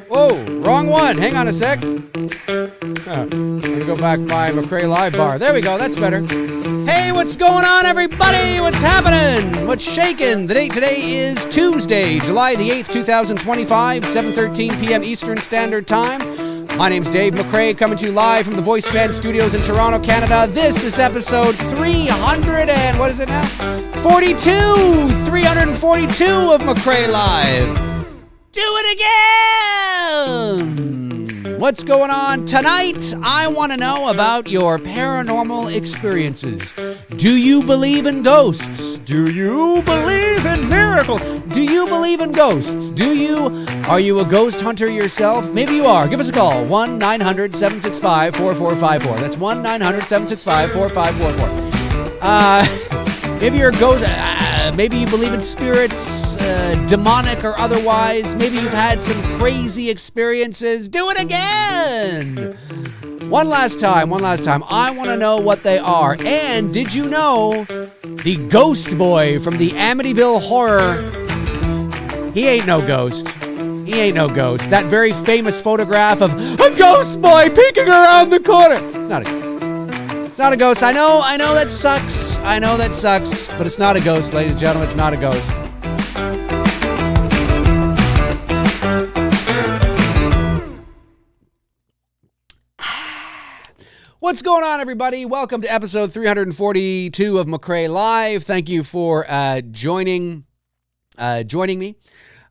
Whoa, wrong one. Hang on a sec. I'm going to go back to my McRae Live bar. There we go. That's better. Hey, what's going on, everybody? What's happening? What's shaking? The date today is Tuesday, July the 8th, 2025, 7:13 p.m. Eastern Standard Time. My name's Dave McRae, coming to you live from the Voice Man Studios in Toronto, Canada. This is episode 300 and what is it now? 342 of McRae Live. Do it again! What's going on tonight? I want to know about your paranormal experiences. Do you believe in ghosts? Do you believe in miracles? Do you believe in ghosts? Are you a ghost hunter yourself? Maybe you are. Give us a call. 1-900-765-4454. That's 1-900-765-4544. Maybe you're a ghost. Maybe you believe in spirits, demonic or otherwise. Maybe you've had some crazy experiences. Do it again. One last time. I want to know what they are. And did you know the ghost boy from the Amityville Horror? He ain't no ghost. That very famous photograph of a ghost boy peeking around the corner. It's not a ghost. It's not a ghost. I know that sucks. But it's not a ghost, ladies and gentlemen. It's not a ghost. What's going on, everybody? Welcome to episode 342 of McRae Live. Thank you for joining me.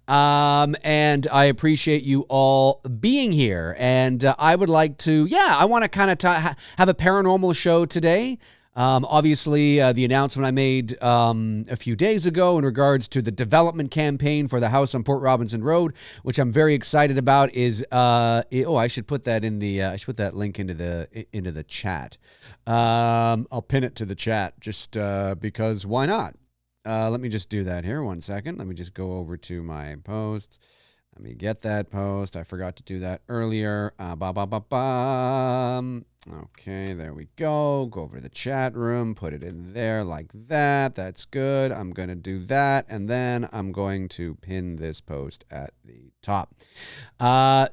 And I appreciate you all being here. And I would like to, I want to kind of have a paranormal show today. Obviously, the announcement I made a few days ago in regards to the development campaign for the house on Port Robinson Road, which I'm very excited about, is I should put that in the that link into the chat. I'll pin it to the chat just because why not? Let me just do that here. 1 second. Let me just go over to my posts. Let me get that post. I forgot to do that earlier. Okay, there we go. Go over to the chat room. Put it in there like that. That's good. I'm going to do that. And then I'm going to pin this post at the top.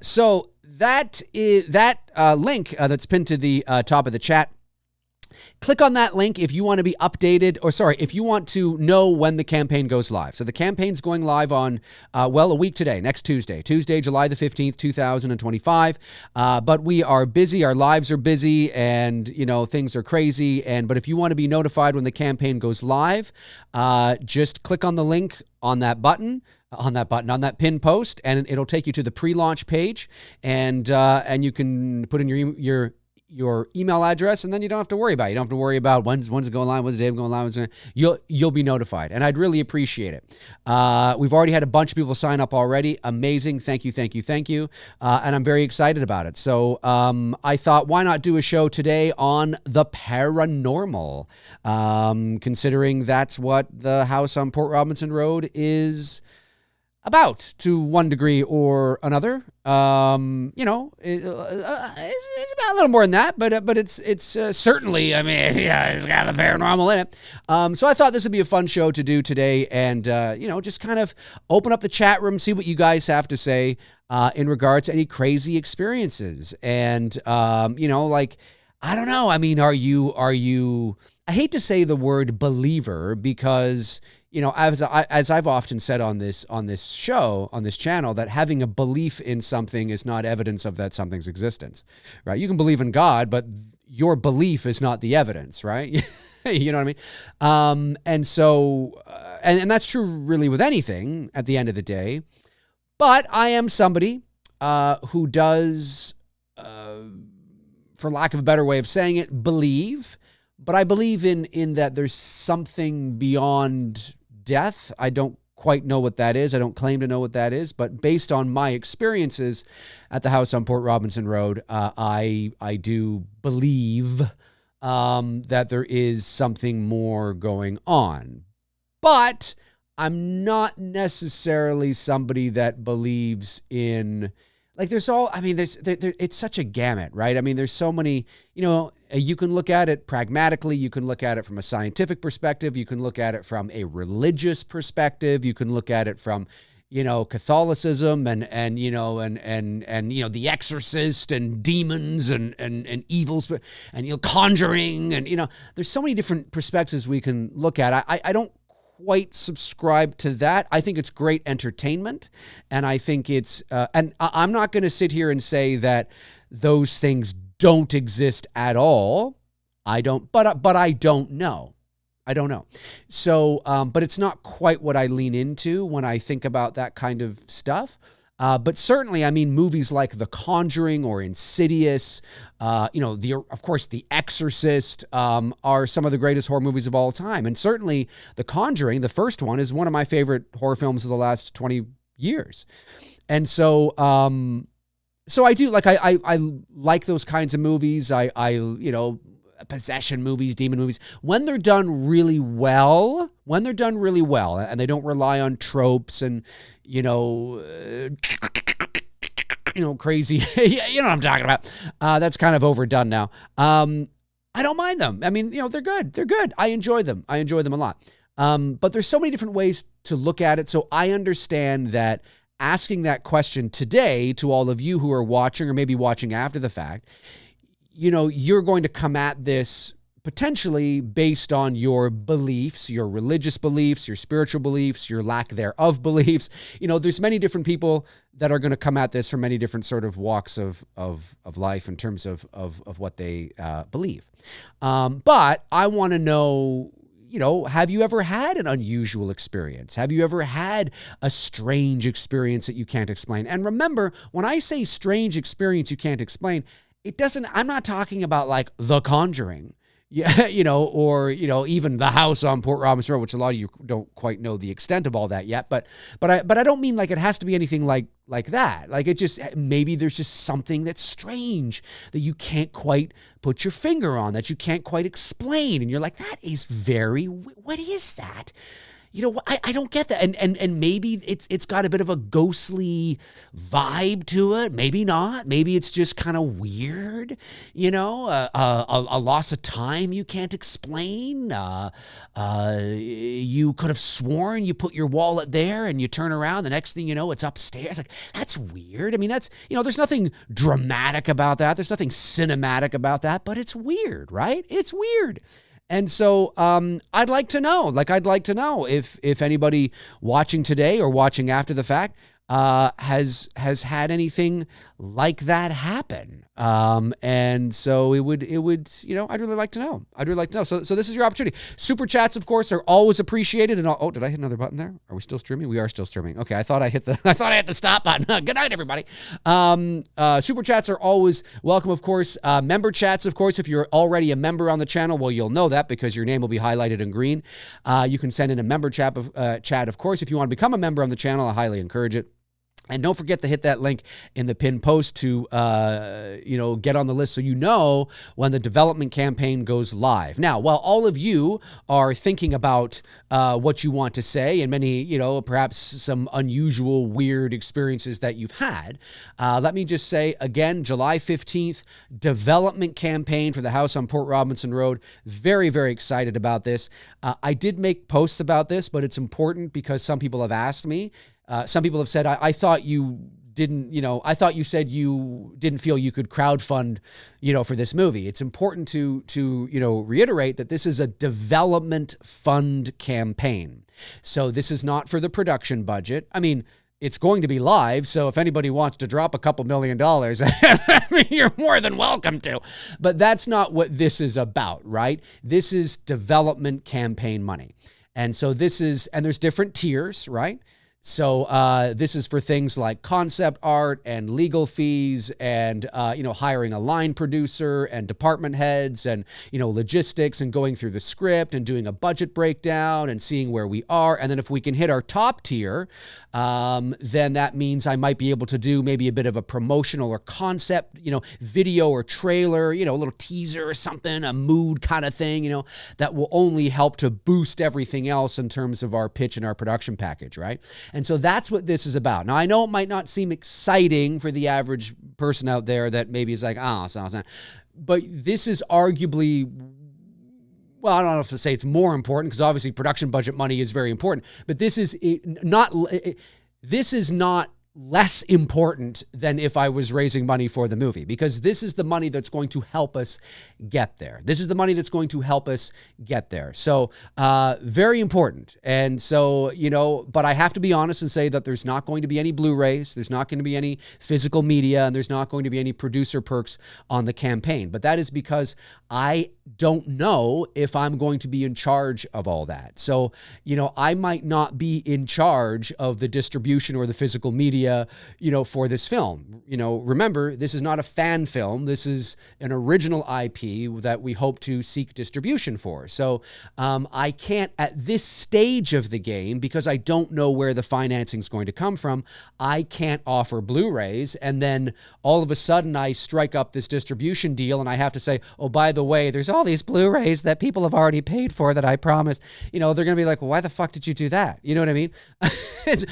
So that is that link that's pinned to the top of the chat. Click on that link if you want to be updated, if you want to know when the campaign goes live. So the campaign's going live on, a week today, next Tuesday, July the 15th, 2025. But we are busy, our lives are busy, and, things are crazy. But if you want to be notified when the campaign goes live, just click on the link on that pin post, and it'll take you to the pre-launch page, and you can put in your email address, and then you don't have to worry about it. You don't have to worry about when's it going live, when's Dave going live. You'll be notified, and I'd really appreciate it. We've already had a bunch of people sign up already. Amazing. Thank you. And I'm very excited about it. So I thought, why not do a show today on the paranormal, considering that's what the house on Port Robinson Road is about to one degree or another. It's about a little more than that, but it's certainly, it's got the paranormal in it. So I thought this would be a fun show to do today, and just kind of open up the chat room, see what you guys have to say in regards to any crazy experiences. And I don't know. are you? I hate to say the word believer because, as I've often said on this show, on this channel, that having a belief in something is not evidence of that something's existence, right? You can believe in God, but your belief is not the evidence, right? You know what I mean? And so, and that's true really with anything at the end of the day. But I am somebody who does, for lack of a better way of saying it, believe. But I believe in that there's something beyond death. I don't quite know what that is. I don't claim to know what that is. But based on my experiences at the house on Port Robinson Road, I do believe that there is something more going on. But I'm not necessarily somebody that believes in... it's such a gamut, right? There's so many, you can look at it pragmatically. You can look at it from a scientific perspective. You can look at it from a religious perspective. You can look at it from, Catholicism and The Exorcist and demons and evils, and Conjuring, and there's so many different perspectives we can look at. I don't quite subscribe to that. I think it's great entertainment, and I think it's and I'm not going to sit here and say that those things don't exist at all. I don't, but I don't know. I don't know. So, but it's not quite what I lean into when I think about that kind of stuff. But certainly, I mean, movies like The Conjuring or Insidious, of course, The Exorcist, are some of the greatest horror movies of all time. And certainly The Conjuring, the first one, is one of my favorite horror films of the last 20 years. And so, I do I like those kinds of movies. Possession movies, demon movies, when they're done really well, and they don't rely on tropes and, crazy, you know what I'm talking about. That's kind of overdone now. I don't mind them. I mean, they're good. They're good. I enjoy them. I enjoy them a lot. But there's so many different ways to look at it. So I understand that asking that question today to all of you who are watching or maybe watching after the fact, you're going to come at this potentially based on your beliefs, your religious beliefs, your spiritual beliefs, your lack thereof beliefs. There's many different people that are going to come at this from many different sort of walks of life in terms of what they believe. But I want to know, have you ever had an unusual experience? Have you ever had a strange experience that you can't explain? And remember, when I say strange experience you can't explain, I'm not talking about like The Conjuring, or even the house on Port Robinson Road, which a lot of you don't quite know the extent of all that yet. But I don't mean like it has to be anything like that. Like maybe there's just something that's strange that you can't quite put your finger on, that you can't quite explain, and you're like, what is that? I don't get that. And maybe it's got a bit of a ghostly vibe to it. Maybe not. Maybe it's just kind of weird, a loss of time you can't explain. You could have sworn you put your wallet there and you turn around, the next thing you know, it's upstairs. Like, that's weird. I mean, there's nothing dramatic about that. There's nothing cinematic about that, but it's weird, right? It's weird. And so I'd like to know if anybody watching today or watching after the fact has had anything like that happen. And so it would, I'd really like to know. So this is your opportunity. Super chats, of course, are always appreciated. And did I hit another button there? Are we still streaming? We are still streaming. Okay. I thought I hit the stop button. Good night, everybody. Super chats are always welcome, of course. Member chats, of course, if you're already a member on the channel, well, you'll know that because your name will be highlighted in green. You can send in a member chat, of course. If you want to become a member on the channel, I highly encourage it. And don't forget to hit that link in the pinned post to, get on the list so when the development campaign goes live. Now, while all of you are thinking about what you want to say and many, perhaps some unusual, weird experiences that you've had, let me just say again, July 15th, development campaign for the house on Port Robinson Road. Very, very excited about this. I did make posts about this, but it's important because some people have asked me. Some people have said, I thought you didn't, I thought you said you didn't feel you could crowdfund, for this movie. It's important to reiterate that this is a development fund campaign. So this is not for the production budget. I mean, it's going to be live, so if anybody wants to drop a couple $1 million, I mean, you're more than welcome to. But that's not what this is about, right? This is development campaign money. And so there's different tiers, right? So this is for things like concept art and legal fees and, hiring a line producer and department heads and, logistics and going through the script and doing a budget breakdown and seeing where we are. And then if we can hit our top tier, then that means I might be able to do maybe a bit of a promotional or concept, video or trailer, a little teaser or something, a mood kind of thing, that will only help to boost everything else in terms of our pitch and our production package, right? And so that's what this is about. Now, I know it might not seem exciting for the average person out there that maybe is like, but this is arguably, well, I don't know if to say it's more important because obviously production budget money is very important, but this is not, this is not less important than if I was raising money for the movie, because this is the money that's going to help us get there. This is the money that's going to help us get there. So very important. And so, but I have to be honest and say that there's not going to be any Blu-rays, there's not going to be any physical media, and there's not going to be any producer perks on the campaign. But that is because I don't know if I'm going to be in charge of all that. So, I might not be in charge of the distribution or the physical media, for this film. Remember, this is not a fan film. This is an original IP that we hope to seek distribution for. So I can't, at this stage of the game, because I don't know where the financing is going to come from, I can't offer Blu-rays. And then all of a sudden I strike up this distribution deal and I have to say, oh, by the way, there's all these Blu-rays that people have already paid for that I promised. They're going to be like, well, why the fuck did you do that? You know what I mean?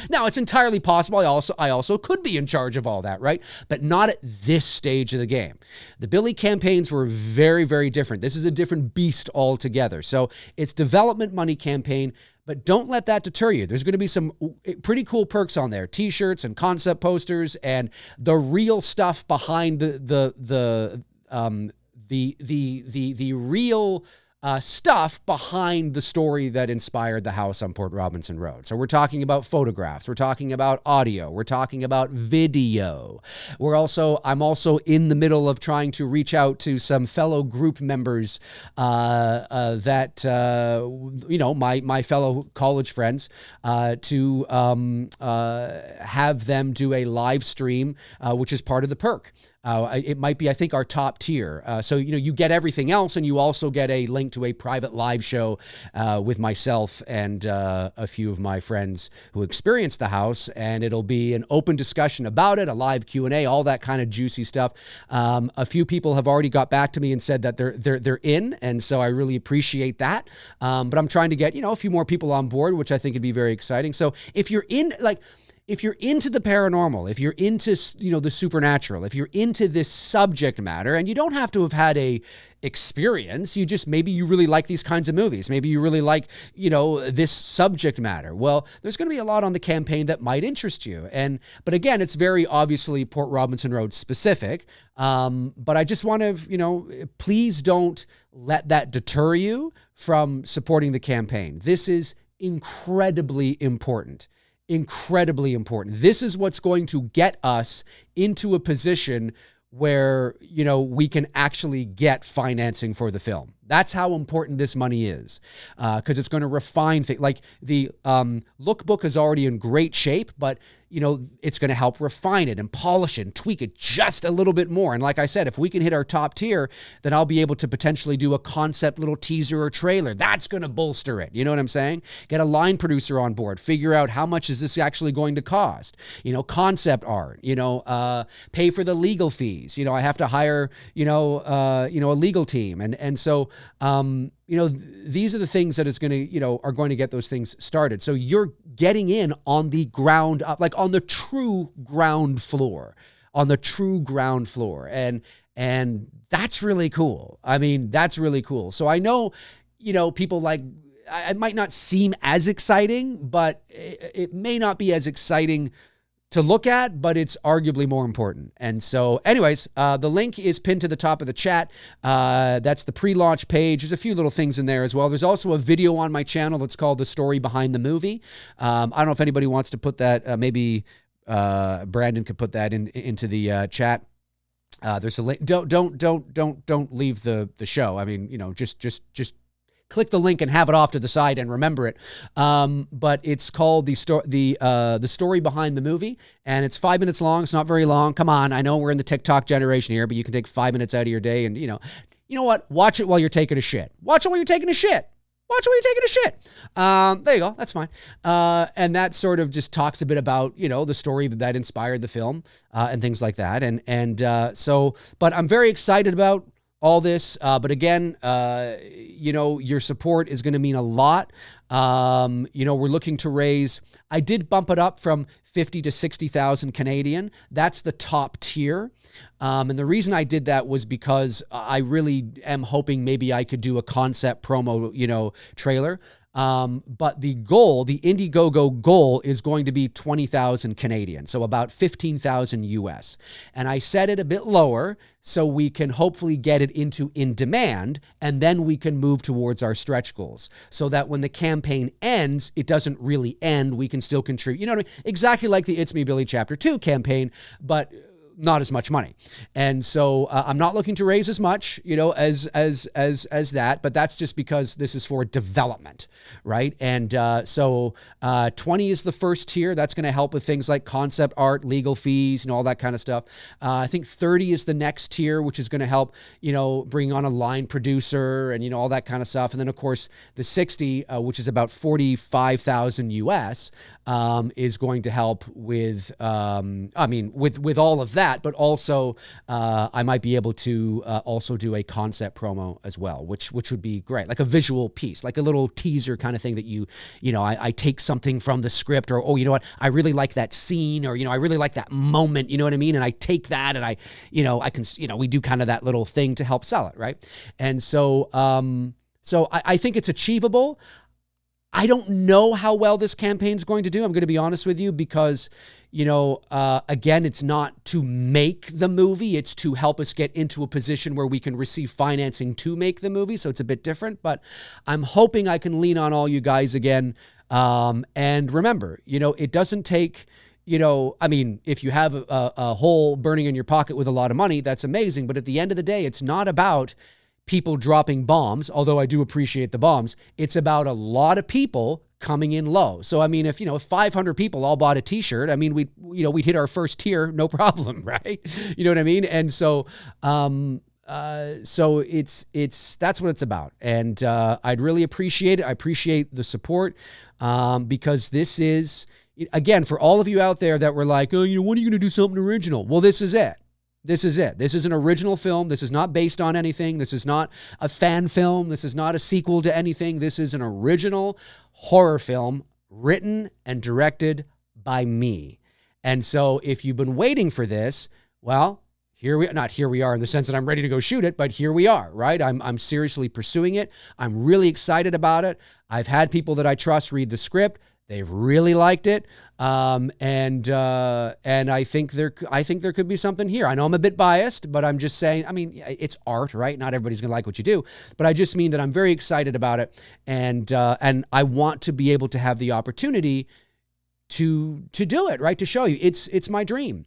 Now, it's entirely possible. I also could be in charge of all that, right? But not at this stage of the game. The Billy campaigns were very, very different. This is a different beast altogether. So it's development money campaign, but don't let that deter you. There's going to be some pretty cool perks on there. T-shirts and concept posters and the real stuff behind the real stuff behind the story that inspired the house on Port Robinson Road. So we're talking about photographs, we're talking about audio, we're talking about video. I'm also in the middle of trying to reach out to some fellow group members that my fellow college friends to have them do a live stream, which is part of the perk. It might be, I think, our top tier. So, you get everything else, and you also get a link to a private live show with myself and a few of my friends who experienced the house, and it'll be an open discussion about it, a live Q&A, all that kind of juicy stuff. A few people have already got back to me and said that they're in, and so I really appreciate that. But I'm trying to get, a few more people on board, which I think would be very exciting. So if you're into the paranormal, if you're into, the supernatural, if you're into this subject matter, and you don't have to have had a experience, maybe you really like these kinds of movies. Maybe you really like, this subject matter. Well, there's going to be a lot on the campaign that might interest you. But again, it's very obviously Port Robinson Road specific. But I just want to, please don't let that deter you from supporting the campaign. This is incredibly important. Incredibly important. This is what's going to get us into a position where, we can actually get financing for the film. That's how important this money is, because it's going to refine things. Like the lookbook is already in great shape, but it's going to help refine it and polish it and tweak it just a little bit more. And like I said, if we can hit our top tier, then I'll be able to potentially do a concept little teaser or trailer. That's going to bolster it. You know what I'm saying? Get a line producer on board. Figure out how much is this actually going to cost. Concept art. Pay for the legal fees. I have to hire a legal team, and so. These are the things that is going to, are going to get those things started. So you're getting in on the ground up, like on the true ground floor, And that's really cool. I mean, that's really cool. So I know, people it might not seem as exciting, but it may not be as exciting to look at, but it's arguably more important. And so anyways, the link is pinned to the top of the chat. That's the pre-launch page. There's a few little things in there as well. There's also a video on my channel that's called The Story Behind the Movie. I don't know if anybody wants to put that, maybe Brandon could put that into the chat. There's a link. Don't leave the show. I mean, just click the link and have it off to the side and remember it. But it's called the story behind the movie, and it's 5 minutes long. It's not very long. Come on, I know we're in the TikTok generation here, but you can take 5 minutes out of your day, and you know what? Watch it while you're taking a shit. Watch it while you're taking a shit. There you go. That's fine. And that sort of just talks a bit about, the story that inspired the film, and things like that. But I'm very excited about all this. But again, your support is going to mean a lot. We're looking to raise, I did bump it up from 50 to 60,000 Canadian. That's the top tier. And the reason I did that was because I really am hoping maybe I could do a concept promo, trailer. But the goal, the Indiegogo goal, is going to be 20,000 Canadian, so about 15,000 US. And I set it a bit lower so we can hopefully get it into in demand, and then we can move towards our stretch goals so that when the campaign ends, it doesn't really end. We can still contribute. You know what I mean? Exactly like the It's Me Billy Chapter 2 campaign, but not as much money. And so I'm not looking to raise as much, as that, but that's just because this is for development, right? And so 20 is the first tier. That's going to help with things like concept art, legal fees, and all that kind of stuff. I think 30 is the next tier, which is going to help, bring on a line producer and, all that kind of stuff. And then of course the 60, which is about 45,000 US, is going to help with, with all of that, but also I might be able to also do a concept promo as well, which would be great, like a visual piece, like a little teaser kind of thing that I take something from the script, or, oh, you know what, I really like that scene, or, I really like that moment, you know what I mean? And I take that and I can, we do kind of that little thing to help sell it, right? And so, I think it's achievable. I don't know how well this campaign's going to do. I'm going to be honest with you because, again, it's not to make the movie. It's to help us get into a position where we can receive financing to make the movie. So it's a bit different, but I'm hoping I can lean on all you guys again. And remember, it doesn't take, if you have a hole burning in your pocket with a lot of money, that's amazing. But at the end of the day, it's not about people dropping bombs, although I do appreciate the bombs. It's about a lot of people coming in low. So, if 500 people all bought a t-shirt, we'd hit our first tier, no problem, right? You know what I mean? And so, that's what it's about. And, I'd really appreciate it. I appreciate the support, because this is, again, for all of you out there that were like, oh, when are you going to do something original? Well, this is it. This is it. This is an original film. This is not based on anything. This is not a fan film. This is not a sequel to anything. This is an original horror film written and directed by me. And so if you've been waiting for this, well, here we are in the sense that I'm ready to go shoot it, but here we are, right? I'm seriously pursuing it. I'm really excited about it. I've had people that I trust read the script. They've really liked it, and I think there could be something here. I know I'm a bit biased, but I'm just saying. It's art, right? Not everybody's gonna like what you do, but I just mean that I'm very excited about it, and I want to be able to have the opportunity to do it, right? To show you, it's my dream.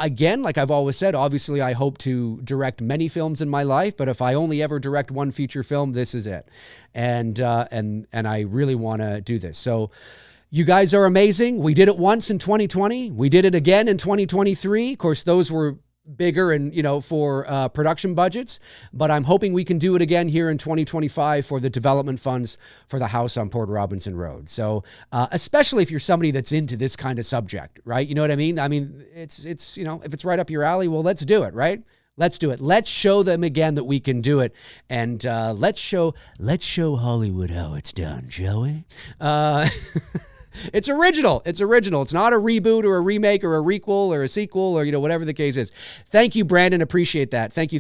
Again, like I've always said, obviously I hope to direct many films in my life, but if I only ever direct one feature film, this is it. And I really want to do this. So you guys are amazing. We did it once in 2020. We did it again in 2023. Of course, those were bigger and, for production budgets, but I'm hoping we can do it again here in 2025 for the development funds for the house on Port Robinson Road. So, especially if you're somebody that's into this kind of subject, right? You know what I mean? It's if it's right up your alley, well, let's do it, right? Let's do it. Let's show them again that we can do it. And, let's show Hollywood how it's done, shall we? It's original. It's original. It's not a reboot or a remake or a requel or a sequel or, whatever the case is. Thank you, Brandon. Appreciate that. Thank you.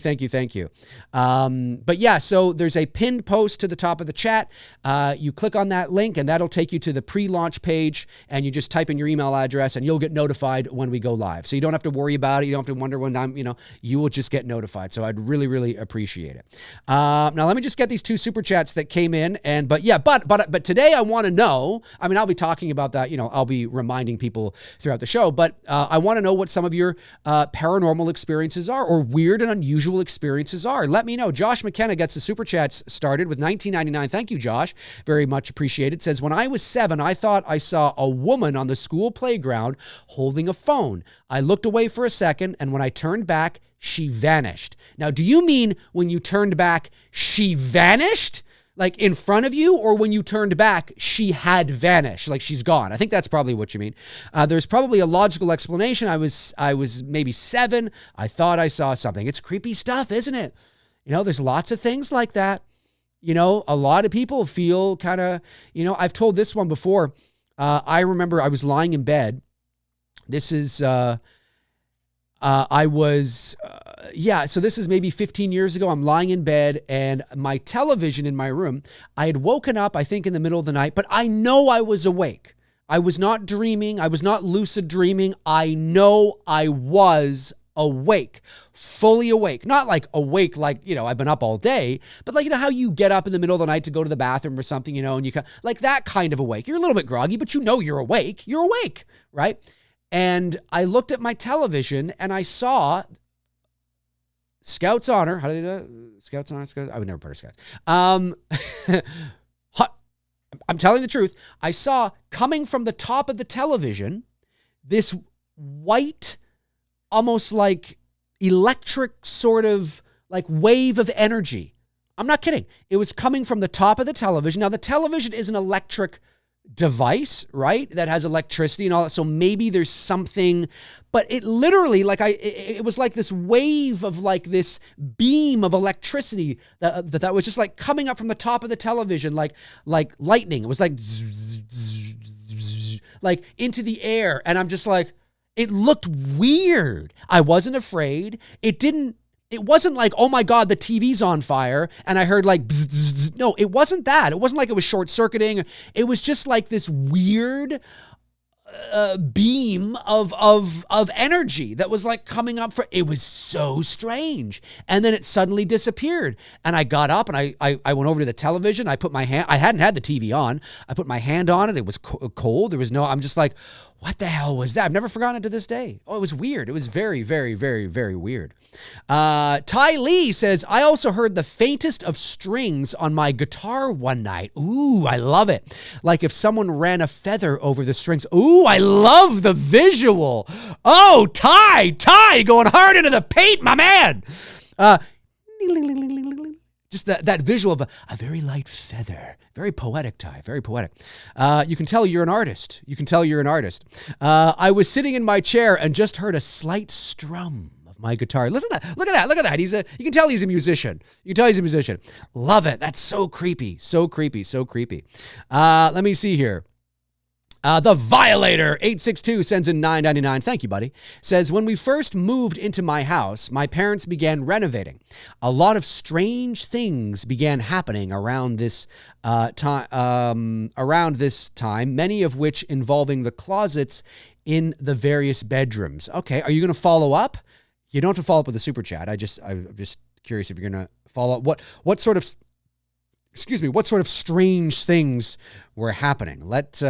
But yeah, so there's a pinned post to the top of the chat. You click on that link and that'll take you to the pre-launch page, and you just type in your email address and you'll get notified when we go live. So you don't have to worry about it. You don't have to wonder when you will just get notified. So I'd really, really appreciate it. Now let me just get these 2 super chats that came in, but today I want to know, I'll be talking about that, I'll be reminding people throughout the show, but I want to know what some of your paranormal experiences are, or weird and unusual experiences are. Let me know. Josh McKenna gets the super chats started with $19.99. Thank you, Josh. Very much appreciated. Says, when I was 7, I thought I saw a woman on the school playground holding a phone. I looked away for a second, and when I turned back, she vanished. Now, do you mean when you turned back, she vanished? Like in front of you, or when you turned back, she had vanished, like she's gone? I think that's probably what you mean. There's probably a logical explanation. I was maybe 7. I thought I saw something. It's creepy stuff, isn't it? There's lots of things like that. A lot of people feel kind of, I've told this one before. I remember I was lying in bed. This is, I was, so this is maybe 15 years ago. I'm lying in bed and my television in my room, I had woken up, I think in the middle of the night, but I know I was awake. I was not dreaming. I was not lucid dreaming. I know I was awake, fully awake. Not like awake like, I've been up all day, but like, how you get up in the middle of the night to go to the bathroom or something, and you like that kind of awake. You're a little bit groggy, but you're awake. You're awake, right? And I looked at my television and I saw Scouts Honor. How do they do it? Scouts Honor? Scouts? I would never put a Scouts. I'm telling the truth. I saw coming from the top of the television this white, almost like electric sort of like wave of energy. I'm not kidding. It was coming from the top of the television. Now, the television is an electric device, right? That has electricity and all that. So maybe there's something, but it literally, it was like this wave of like this beam of electricity that was just like coming up from the top of the television, like lightning. It was like, like into the air. And I'm just like, it looked weird. I wasn't afraid. It wasn't like, oh my God, the TV's on fire. And I heard like, bzz, bzz, bzz. No, it wasn't that. It wasn't like it was short circuiting. It was just like this weird beam of energy that was like coming up it was so strange. And then it suddenly disappeared. And I got up and I went over to the television. I put my hand, I hadn't had the TV on. I put my hand on it. It was cold. I'm just like, what the hell was that? I've never forgotten it to this day. Oh, it was weird. It was very, very, very, very weird. Ty Lee says, I also heard the faintest of strings on my guitar one night. Ooh, I love it. Like if someone ran a feather over the strings. Ooh, I love the visual. Oh, Ty going hard into the paint, my man. Just that visual of a very light feather. Very poetic, Ty. Very poetic. You can tell you're an artist. I was sitting in my chair and just heard a slight strum of my guitar. Listen to that. Look at that. You can tell he's a musician. Love it. That's so creepy. Let me see here. The Violator 862 sends in $9.99. Thank you, buddy. Says, when we first moved into my house, my parents began renovating. A lot of strange things began happening around this time. Many of which involving the closets in the various bedrooms. Okay, are you going to follow up? You don't have to follow up with a super chat. I'm just curious if you're going to follow up. What sort of strange things were happening? Let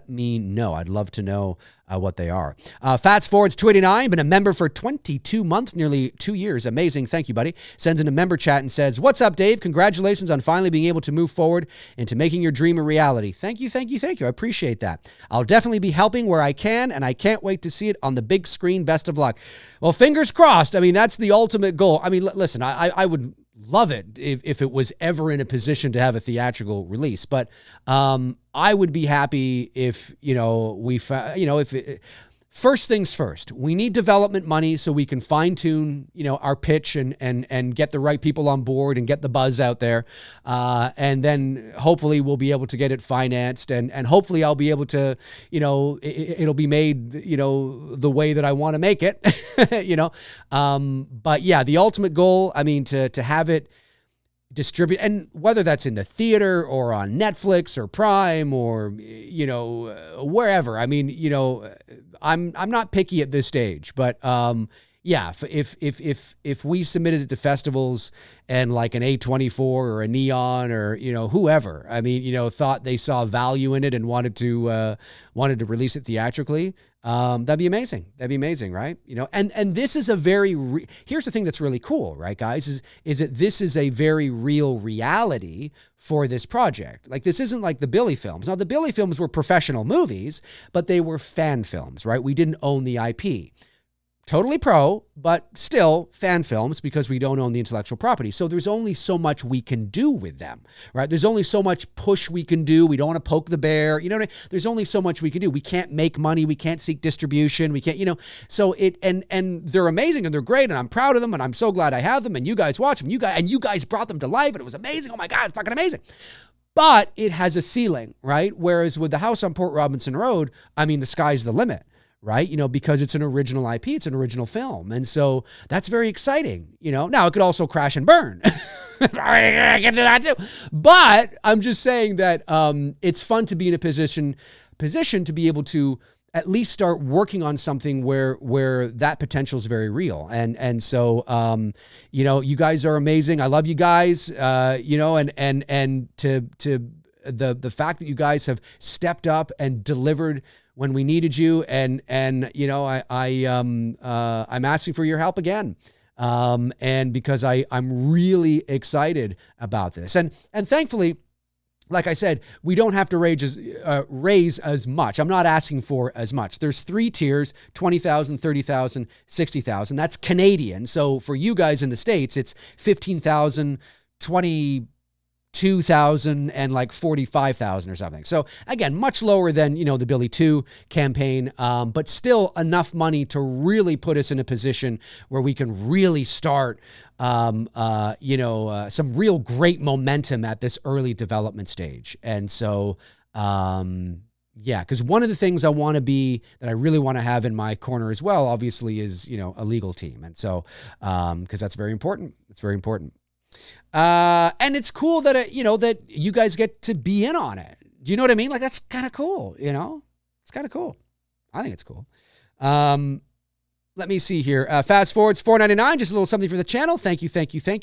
me know. I'd love to know what they are. Fats Forwards 289, been a member for 22 months, nearly 2 years. Amazing. Thank you, buddy. Sends in a member chat and says, what's up, Dave? Congratulations on finally being able to move forward into making your dream a reality. Thank you. I appreciate that. I'll definitely be helping where I can, and I can't wait to see it on the big screen. Best of luck. Well, fingers crossed. I mean, that's the ultimate goal. I mean, listen, I would love it if it was ever in a position to have a theatrical release, but I would be happy if first things first, we need development money so we can fine tune our pitch and get the right people on board and get the buzz out there, and then hopefully we'll be able to get it financed and hopefully I'll be able to it'll be made the way that I want to make it. But yeah, the ultimate goal, I mean, to have it distribute, and whether that's in the theater or on Netflix or Prime or wherever. I mean, I'm not picky at this stage, but yeah, if we submitted it to festivals and like an A24 or a Neon or whoever, I mean, thought they saw value in it and wanted to release it theatrically, that'd be amazing. That'd be amazing, right? And this is a very here's the thing that's really cool, right, guys? Is that this is a very real reality for this project. Like, this isn't like the Billy films. Now, the Billy films were professional movies, but they were fan films, right? We didn't own the IP. Totally pro, but still fan films because we don't own the intellectual property. So there's only so much we can do with them, right? There's only so much push we can do. We don't want to poke the bear. You know what I mean? There's only so much we can do. We can't make money. We can't seek distribution. We can't, so and they're amazing and they're great and I'm proud of them and I'm so glad I have them and you guys watch them. You guys brought them to life and it was amazing. Oh my God, it's fucking amazing. But it has a ceiling, right? Whereas with the house on Port Robinson Road, I mean, the sky's the limit. right? Because it's an original IP, it's an original film. And so that's very exciting, Now it could also crash and burn. I can do that too. But I'm just saying that it's fun to be in a position to be able to at least start working on something where that potential is very real. And so, you guys are amazing. I love you guys, and to the fact that you guys have stepped up and delivered when we needed you. And I'm asking for your help again. And because I'm really excited about this. And thankfully, like I said, we don't have to raise as much. I'm not asking for as much. There's 3 tiers, 20,000, 30,000, 60,000. That's Canadian. So for you guys in the States, it's 15,000, 22,000, and like 45,000 or something. So again, much lower than, the Billy 2 campaign, but still enough money to really put us in a position where we can really start some real great momentum at this early development stage. And so, because one of the things that I really want to have in my corner as well, obviously, is, a legal team. And so, because that's very important. It's very important. And it's cool that, that you guys get to be in on it. Do you know what I mean? Like, that's kind of cool, It's kind of cool. I think it's cool. Let me see here. Fast forwards, $4.99, just a little something for the channel. Thank you.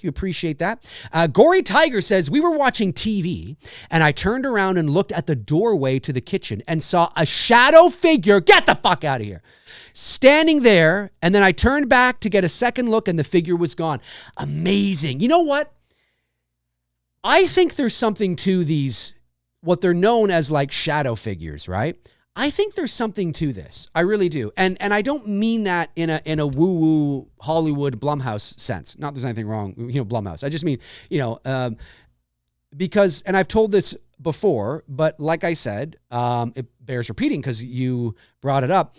Appreciate that. Gory Tiger says, we were watching TV, and I turned around and looked at the doorway to the kitchen and saw a shadow figure, get the fuck out of here, standing there. And then I turned back to get a second look, and the figure was gone. Amazing. You know what? I think there's something to these, what they're known as like shadow figures, right? I think there's something to this. I really do. And I don't mean that in a woo-woo Hollywood Blumhouse sense. Not there's anything wrong, Blumhouse. I just mean, because, and I've told this before, but like I said, it bears repeating because you brought it up.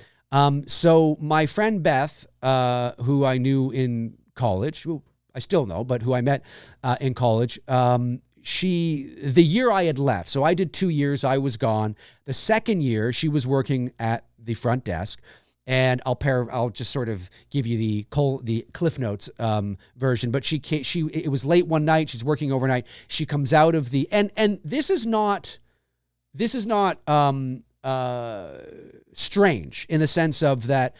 So my friend Beth, who I knew in college, who I still know, but who I met in college, the year I had left, so I did 2 years, I was gone. The second year, she was working at the front desk, and I'll just sort of give you the Cliff Notes version. But it was late one night. She's working overnight. She comes out of and this is not strange in the sense of that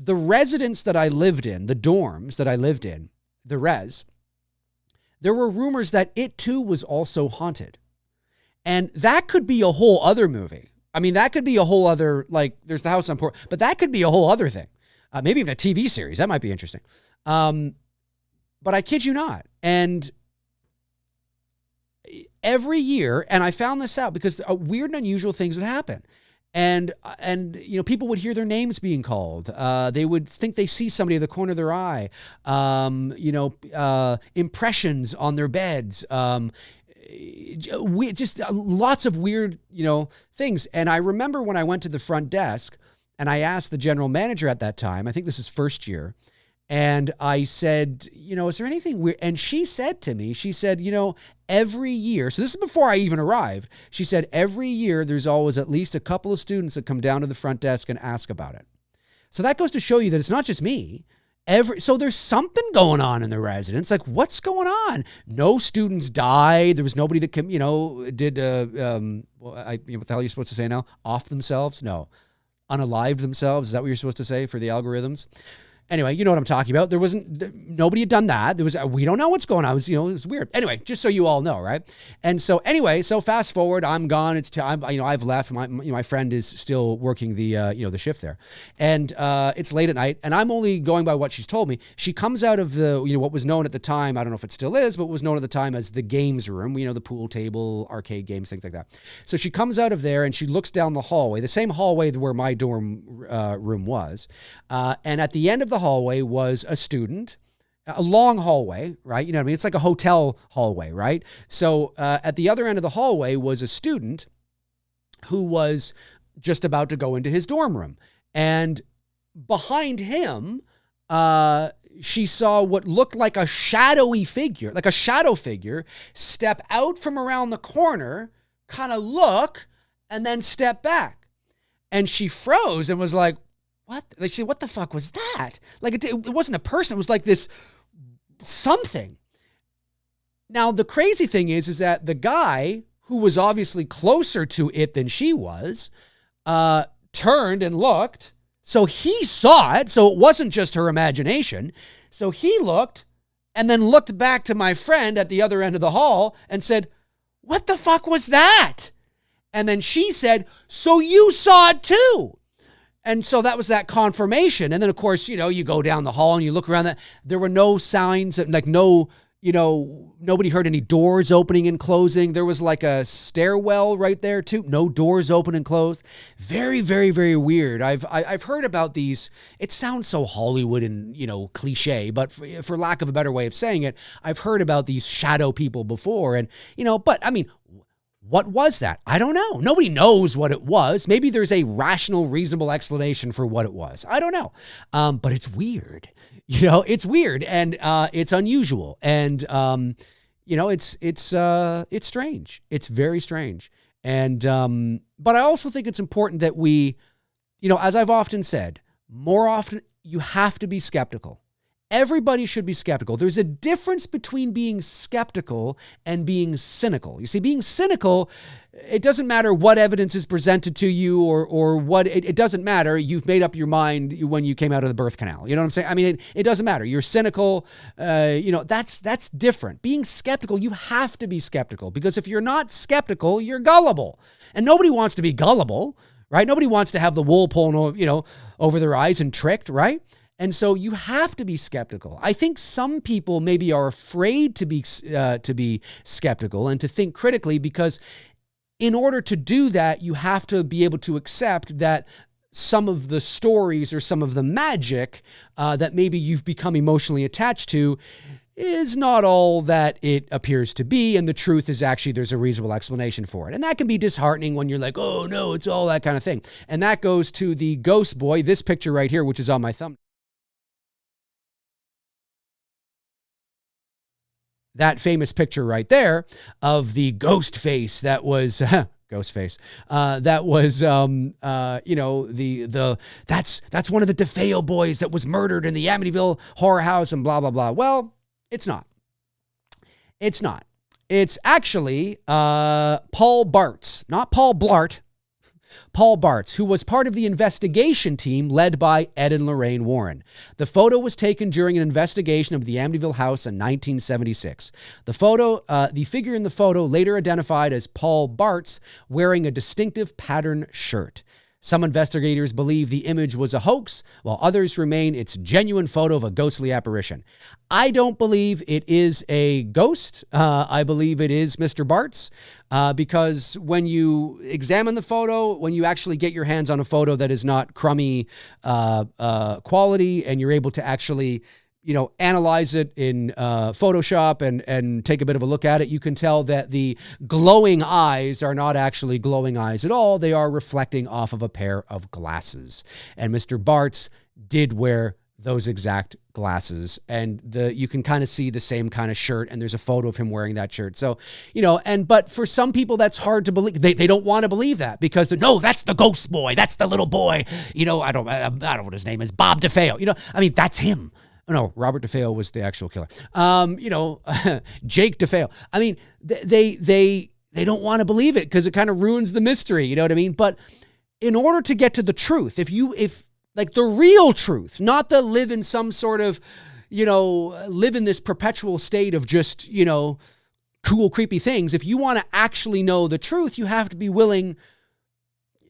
the residence that I lived in, the dorms that I lived in, the res, there were rumors that it too was also haunted. And that could be a whole other movie. I mean, that could be a whole other, like, there's the house on Port, but that could be a whole other thing. Maybe even a TV series. That might be interesting. But I kid you not. And every year, and I found this out because weird and unusual things would happen. And people would hear their names being called. They would think they see somebody in the corner of their eye. Impressions on their beds. Just lots of weird, things. And I remember when I went to the front desk and I asked the general manager at that time, I think this is first year, and I said, is there anything weird? And she said to me, every year, so this is before I even arrived, she said, every year there's always at least a couple of students that come down to the front desk and ask about it. So that goes to show you that it's not just me. So there's something going on in the residence. Like, what's going on? No students died. There was nobody that did, what the hell are you supposed to say now? Off themselves? No. Unalived themselves? Is that what you're supposed to say for the algorithms? Anyway, you know what I'm talking about. Nobody had done that. We don't know what's going on. It was weird. Anyway, just so you all know, right? And so anyway, so fast forward, I'm gone. It's time. I've left. My friend is still working the shift there, and it's late at night, and I'm only going by what she's told me. She comes out of the what was known at the time. I don't know if it still is, but was known at the time as the games room. The pool table, arcade games, things like that. So she comes out of there and she looks down the hallway, the same hallway where my dorm room was, and at the end of the hallway was a student, a long hallway, right? You know what I mean? It's like a hotel hallway, right? So at the other end of the hallway was a student who was just about to go into his dorm room. And behind him, she saw what looked like a shadow figure step out from around the corner, kind of look, and then stepped back. And she froze and was like, what? Like, she said, what the fuck was that? Like, it wasn't a person. It was like this something. Now, the crazy thing is that the guy who was obviously closer to it than she was, turned and looked. So he saw it. So it wasn't just her imagination. So he looked and then looked back to my friend at the other end of the hall and said, what the fuck was that? And then she said, so you saw it too. And so that was that confirmation. And then, of course, you go down the hall and you look around that. There were no signs, like no, nobody heard any doors opening and closing. There was like a stairwell right there too. No doors open and closed. Very, very, very weird. I've heard about these. It sounds so Hollywood and, cliche, but for lack of a better way of saying it, I've heard about these shadow people before. And, but I mean, what was that? I don't know. Nobody knows what it was. Maybe there's a rational, reasonable explanation for what it was. I don't know. But it's weird. It's weird and it's unusual. And, it's strange. It's very strange. And, but I also think it's important that we, as I've often said, more often you have to be skeptical. Everybody should be skeptical. There's a difference between being skeptical and being cynical. You see, being cynical, it doesn't matter what evidence is presented to you or what, it doesn't matter. You've made up your mind when you came out of the birth canal. You know what I'm saying? I mean, it doesn't matter. You're cynical. That's different. Being skeptical, you have to be skeptical because if you're not skeptical, you're gullible. And nobody wants to be gullible, right? Nobody wants to have the wool pulled, over their eyes and tricked, right? And so you have to be skeptical. I think some people maybe are afraid to be skeptical and to think critically because in order to do that, you have to be able to accept that some of the stories or some of the magic that maybe you've become emotionally attached to is not all that it appears to be. And the truth is actually there's a reasonable explanation for it. And that can be disheartening when you're like, oh no, it's all that kind of thing. And that goes to the ghost boy, this picture right here, which is on my thumbnail. That famous picture right there of the ghost face that was ghost face. That was that's one of the DeFeo boys that was murdered in the Amityville horror house and blah blah blah. Well, it's not. It's not. It's actually Paul Bartz, not Paul Blart. Paul Bartz, who was part of the investigation team led by Ed and Lorraine Warren. The photo was taken during an investigation of the Amityville house in 1976. The figure in the photo later identified as Paul Bartz wearing a distinctive pattern shirt. Some investigators believe the image was a hoax, while others remain it's a genuine photo of a ghostly apparition. I don't believe it is a ghost. I believe it is Mr. Bartz because when you examine the photo, when you actually get your hands on a photo that is not crummy quality and you're able to actually analyze it in Photoshop and take a bit of a look at it, you can tell that the glowing eyes are not actually glowing eyes at all. They are reflecting off of a pair of glasses. And Mr. Bartz did wear those exact glasses. And you can kind of see the same kind of shirt, and there's a photo of him wearing that shirt. So, but for some people, that's hard to believe. They don't want to believe that because no, that's the ghost boy. That's the little boy. I don't know what his name is. Bob DeFeo. That's him. Oh, no, Robert DeFeo was the actual killer. Jake DeFeo. I mean, they don't want to believe it because it kind of ruins the mystery. You know what I mean? But in order to get to the truth, if the real truth, not the live in some sort of, live in this perpetual state of just, cool, creepy things. If you want to actually know the truth, you have to be willing.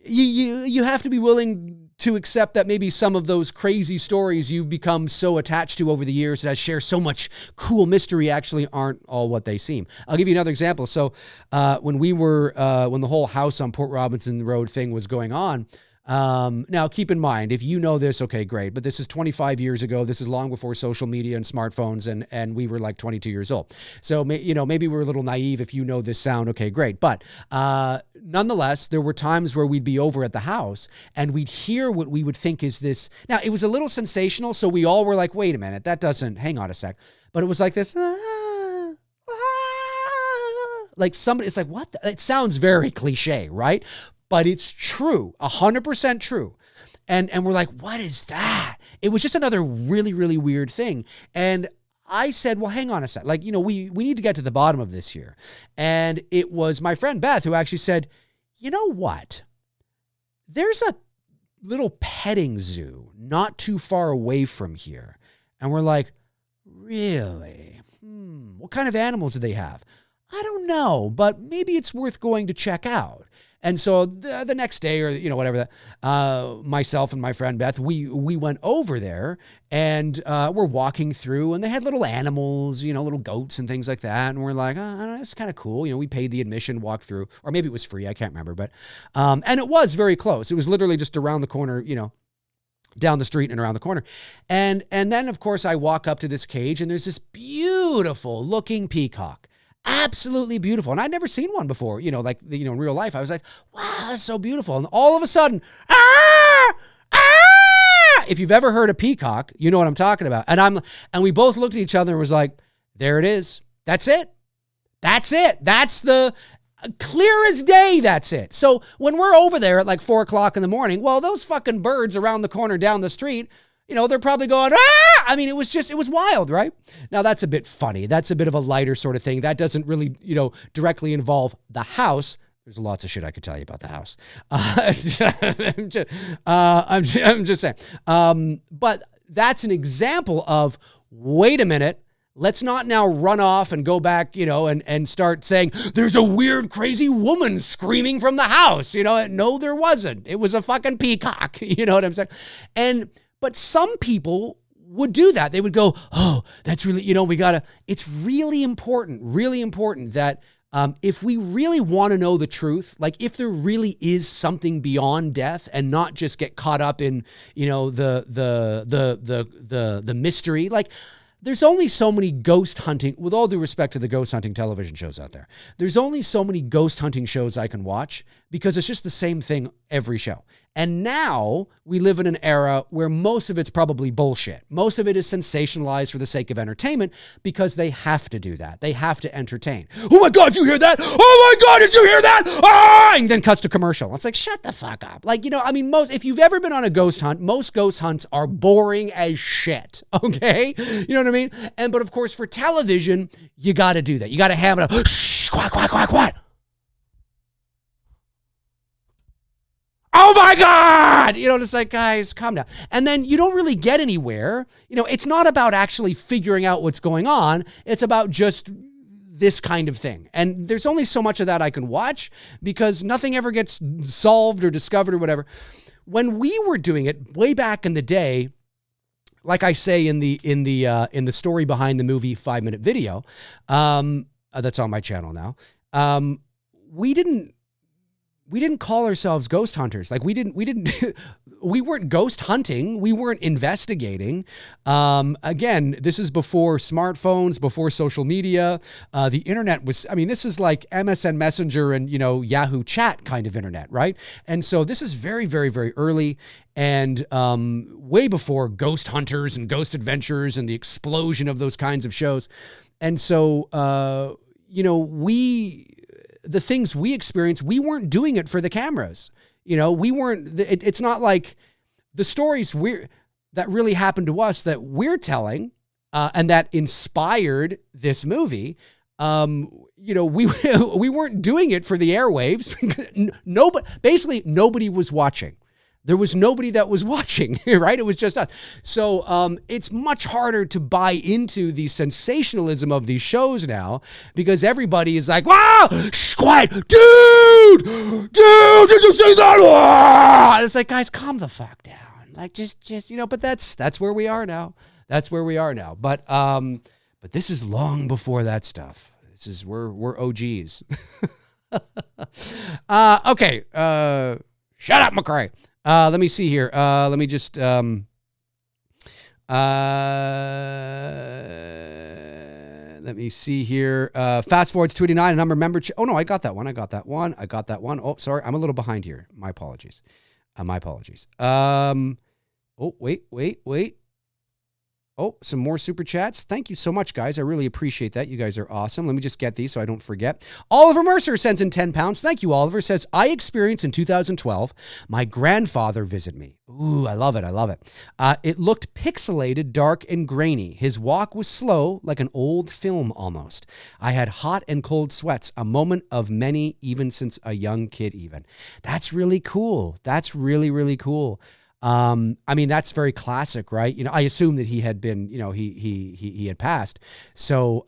You have to be willing to accept that maybe some of those crazy stories you've become so attached to over the years that share so much cool mystery actually aren't all what they seem. I'll give you another example. So when the whole house on Port Robinson Road thing was going on, now keep in mind, if you know this, okay, great. But this is 25 years ago. This is long before social media and smartphones, and we were like 22 years old. So, maybe we're a little naive if you know this sound. Okay, great. But nonetheless, there were times where we'd be over at the house and we'd hear what we would think is this. Now, it was a little sensational. So we all were like, wait a minute, hang on a sec. But it was like this. Like somebody, it's like, what? It sounds very cliche, right? but it's true, 100% true. And we're like, what is that? It was just another really, really weird thing. And I said, well, hang on a sec. Like, you know, we need to get to the bottom of this here. And it was my friend Beth who actually said, you know what? There's a little petting zoo not too far away from here. And we're like, really? What kind of animals do they have? I don't know, but maybe it's worth going to check out. And so the next day, or, you know, whatever, myself and my friend Beth, we went over there, and we're walking through, and they had little animals, you know, little goats and things like that. And we're like, oh, that's kind of cool. You know, we paid the admission, walk through, or maybe it was free. I can't remember. But, and it was very close. It was literally just around the corner, you know, down the street and around the corner. And then, of course, I walk up to this cage, and there's this beautiful looking peacock. Absolutely beautiful. And I'd never seen one before, you know, like, you know, in real life. I was like, wow, that's so beautiful. And all of a sudden, if you've ever heard a peacock, you know what I'm talking about. And we both looked at each other and was like, there it is. That's it. That's it. That's the clear as day. That's it. So when we're over there at like 4 o'clock in the morning, well, those fucking birds around the corner down the street, you know, they're probably going, ah! I mean, it was wild, right? Now, that's a bit funny. That's a bit of a lighter sort of thing. That doesn't really, you know, directly involve the house. There's lots of shit I could tell you about the house. I'm just saying. But that's an example of, wait a minute, let's not now run off and go back, you know, and start saying, there's a weird, crazy woman screaming from the house. You know, no, there wasn't. It was a fucking peacock. You know what I'm saying? But some people would do that. They would go, oh, that's really, you know, it's really important that if we really want to know the truth, like if there really is something beyond death and not just get caught up in, you know, the mystery, like there's only so many ghost hunting, with all due respect to the ghost hunting television shows out there, there's only so many ghost hunting shows I can watch because it's just the same thing every show. And now we live in an era where most of it's probably bullshit. Most of it is sensationalized for the sake of entertainment because they have to do that. They have to entertain. Oh my God, you hear that? Oh my God, did you hear that? Ah! And then cuts to commercial. It's like, shut the fuck up. Like, you know, I mean, if you've ever been on a ghost hunt, most ghost hunts are boring as shit. Okay? You know what I mean? But of course, for television, you got to do that. You got to have it. Shh, quiet, quiet, quiet, quiet. Oh my God! You know, it's like, guys, calm down. And then you don't really get anywhere. You know, it's not about actually figuring out what's going on. It's about just this kind of thing. And there's only so much of that I can watch because nothing ever gets solved or discovered or whatever. When we were doing it way back in the day, like I say in the story behind the movie 5-minute video, that's on my channel now. We didn't call ourselves ghost hunters. Like we weren't ghost hunting. We weren't investigating. Again, this is before smartphones, before social media. The internet was, I mean, this is like MSN Messenger and, you know, Yahoo chat kind of internet, right? And so this is very, very, very early and way before Ghost Hunters and Ghost Adventures and the explosion of those kinds of shows. And so, you know, the things we experienced, we weren't doing it for the cameras. You know, we weren't, it's not like the stories that really happened to us that we're telling and that inspired this movie. You know, we weren't doing it for the airwaves. Basically nobody was watching. There was nobody that was watching, right? It was just us. So it's much harder to buy into the sensationalism of these shows now because everybody is like, wow, shh, quiet, dude, did you see that? And it's like, guys, calm the fuck down. Like, just, you know, but that's where we are now. That's where we are now. But this is long before that stuff. We're OGs. Okay. Shut up, McRae. Let me see here. Let me just, let me see here. Fast forward to 29, a number member. Oh no, I got that one. Oh, sorry. I'm a little behind here. My apologies. Oh, wait. Oh, some more super chats. Thank you so much, guys. I really appreciate that. You guys are awesome. Let me just get these so I don't forget. Oliver Mercer sends in 10 pounds. Thank you, Oliver. Says, I experienced in 2012 my grandfather visit me. Ooh, I love it. I love it. It looked pixelated, dark, and grainy. His walk was slow, like an old film almost. I had hot and cold sweats, a moment of many, even since a young kid even. That's really cool. That's really, really cool. I mean, that's very classic, right? You know, I assume that he had been, you know, he had passed. So,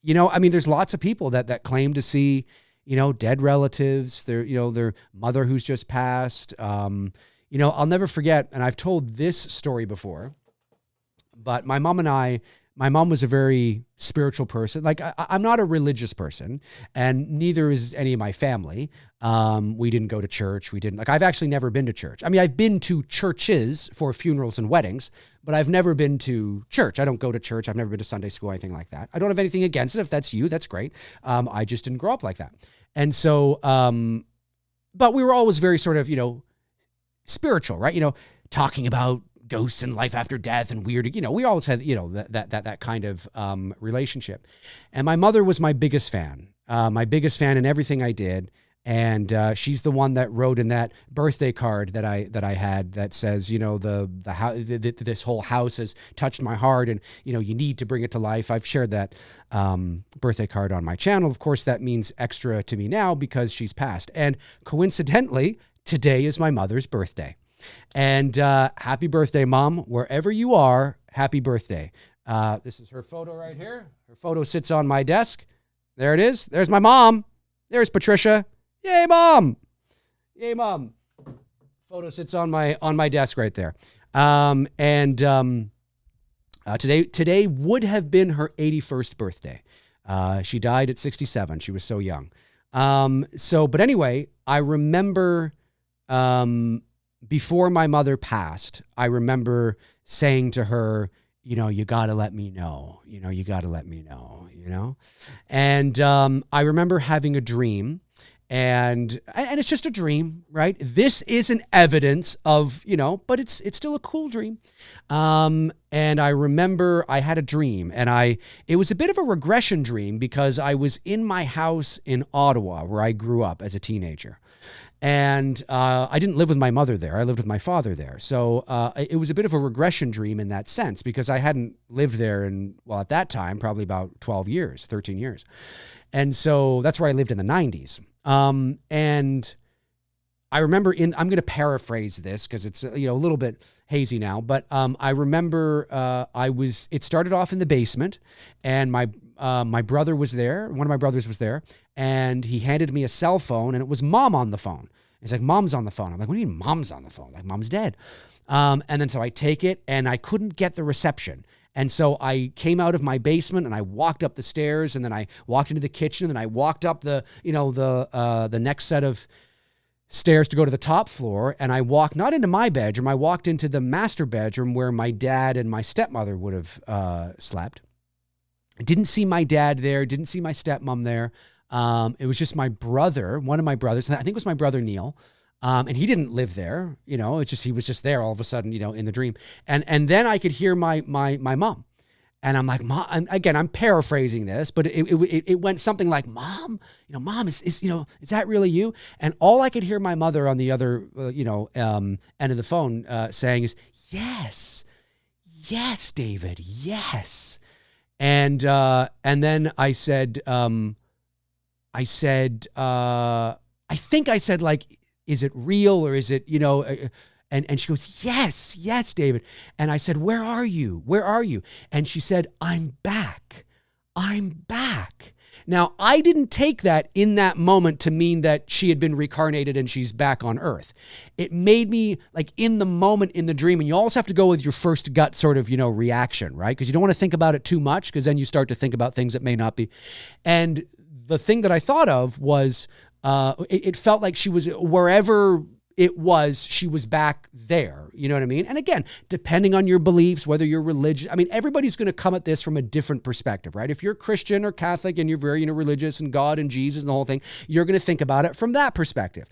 you know, I mean, there's lots of people that claim to see, you know, dead relatives, their mother who's just passed. You know, I'll never forget, and I've told this story before, but my mom was a very spiritual person. Like, I'm not a religious person, and neither is any of my family. We didn't go to church. I've actually never been to church. I mean, I've been to churches for funerals and weddings, but I've never been to church. I don't go to church. I've never been to Sunday school, anything like that. I don't have anything against it. If that's you, that's great. I just didn't grow up like that. And so, but we were always very sort of, you know, spiritual, right? You know, talking about ghosts and life after death and weird, you know, we always had, you know, that kind of relationship. And my mother was my biggest fan in everything I did. And she's the one that wrote in that birthday card that I had that says, you know, this whole house has touched my heart, and you know, you need to bring it to life. I've shared that birthday card on my channel. Of course, that means extra to me now because she's passed. And coincidentally, today is my mother's birthday. And happy birthday, Mom. Wherever you are, happy birthday. This is her photo right here. Her photo sits on my desk. There it is. There's my mom. There's Patricia. Yay, Mom. Yay, Mom. Photo sits on my desk right there. Today would have been her 81st birthday. She died at 67. She was so young. But anyway, I remember before my mother passed, I remember saying to her, you know, you got to let me know, you know, you got to let me know, you know? And I remember having a dream, and it's just a dream, right? This isn't evidence of, you know, but it's still a cool dream. And I remember I had a dream, and it was a bit of a regression dream because I was in my house in Ottawa where I grew up as a teenager. And I didn't live with my mother there. I lived with my father there. So it was a bit of a regression dream in that sense because I hadn't lived there at that time, probably about 12 years, 13 years. And so that's where I lived in the 90s. And I remember I'm going to paraphrase this because it's, you know, a little bit hazy now, but I remember it started off in the basement, and my brother was there. One of my brothers was there, and he handed me a cell phone, and it was Mom on the phone. He's like, Mom's on the phone. I'm like, what do you mean Mom's on the phone? Like, Mom's dead. And then so I take it, and I couldn't get the reception. And so I came out of my basement, and I walked up the stairs, and then I walked into the kitchen, and I walked up the next set of stairs to go to the top floor. And I walked not into my bedroom. I walked into the master bedroom where my dad and my stepmother would have slept. I didn't see my dad there. Didn't see my stepmom there. It was just my brother, one of my brothers. I think it was my brother, Neil. And he didn't live there, you know, he was just there all of a sudden, you know, in the dream. And then I could hear my mom, and I'm like, Mom, and again, I'm paraphrasing this, but it went something like, Mom, you know, Mom, is that really you? And all I could hear my mother on the other, end of the phone, saying is, yes, David, yes. And then I said, I think I said, like, is it real, or is it, you know, and she goes, yes, David. And I said, where are you? And she said, I'm back. Now, I didn't take that in that moment to mean that she had been reincarnated and she's back on Earth. It made me, like, in the moment in the dream, and you always have to go with your first gut sort of, you know, reaction, right? Because you don't want to think about it too much, because then you start to think about things that may not be. And the thing that I thought of was, it felt like she was, wherever it was, she was back there. You know what I mean? And again, depending on your beliefs, whether you're religious, I mean, everybody's going to come at this from a different perspective, right? If you're Christian or Catholic and you're very, you know, religious and God and Jesus and the whole thing, you're going to think about it from that perspective.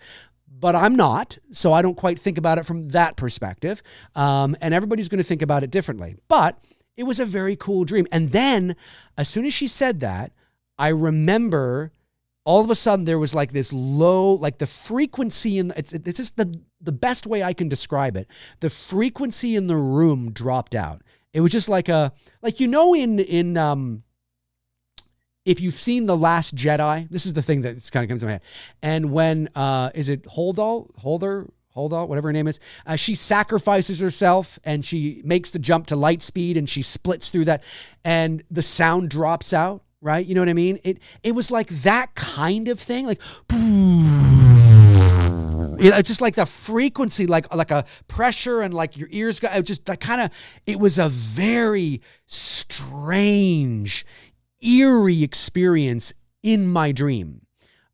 But I'm not, so I don't quite think about it from that perspective. And everybody's going to think about it differently. But It was a very cool dream. And then as soon as she said that, I remember all of a sudden there was like this low, like the frequency in, it's just the best way I can describe it. The frequency in the room dropped out. It was just like in if you've seen The Last Jedi, this is the thing that kind of comes to my head. And when, is it Holder, whatever her name is, she sacrifices herself and she makes the jump to light speed and she splits through that and the sound drops out, right? You know what I mean? It was like that kind of thing, like, it's just like the frequency, like a pressure and like your ears got, it was a very strange, eerie experience in my dream.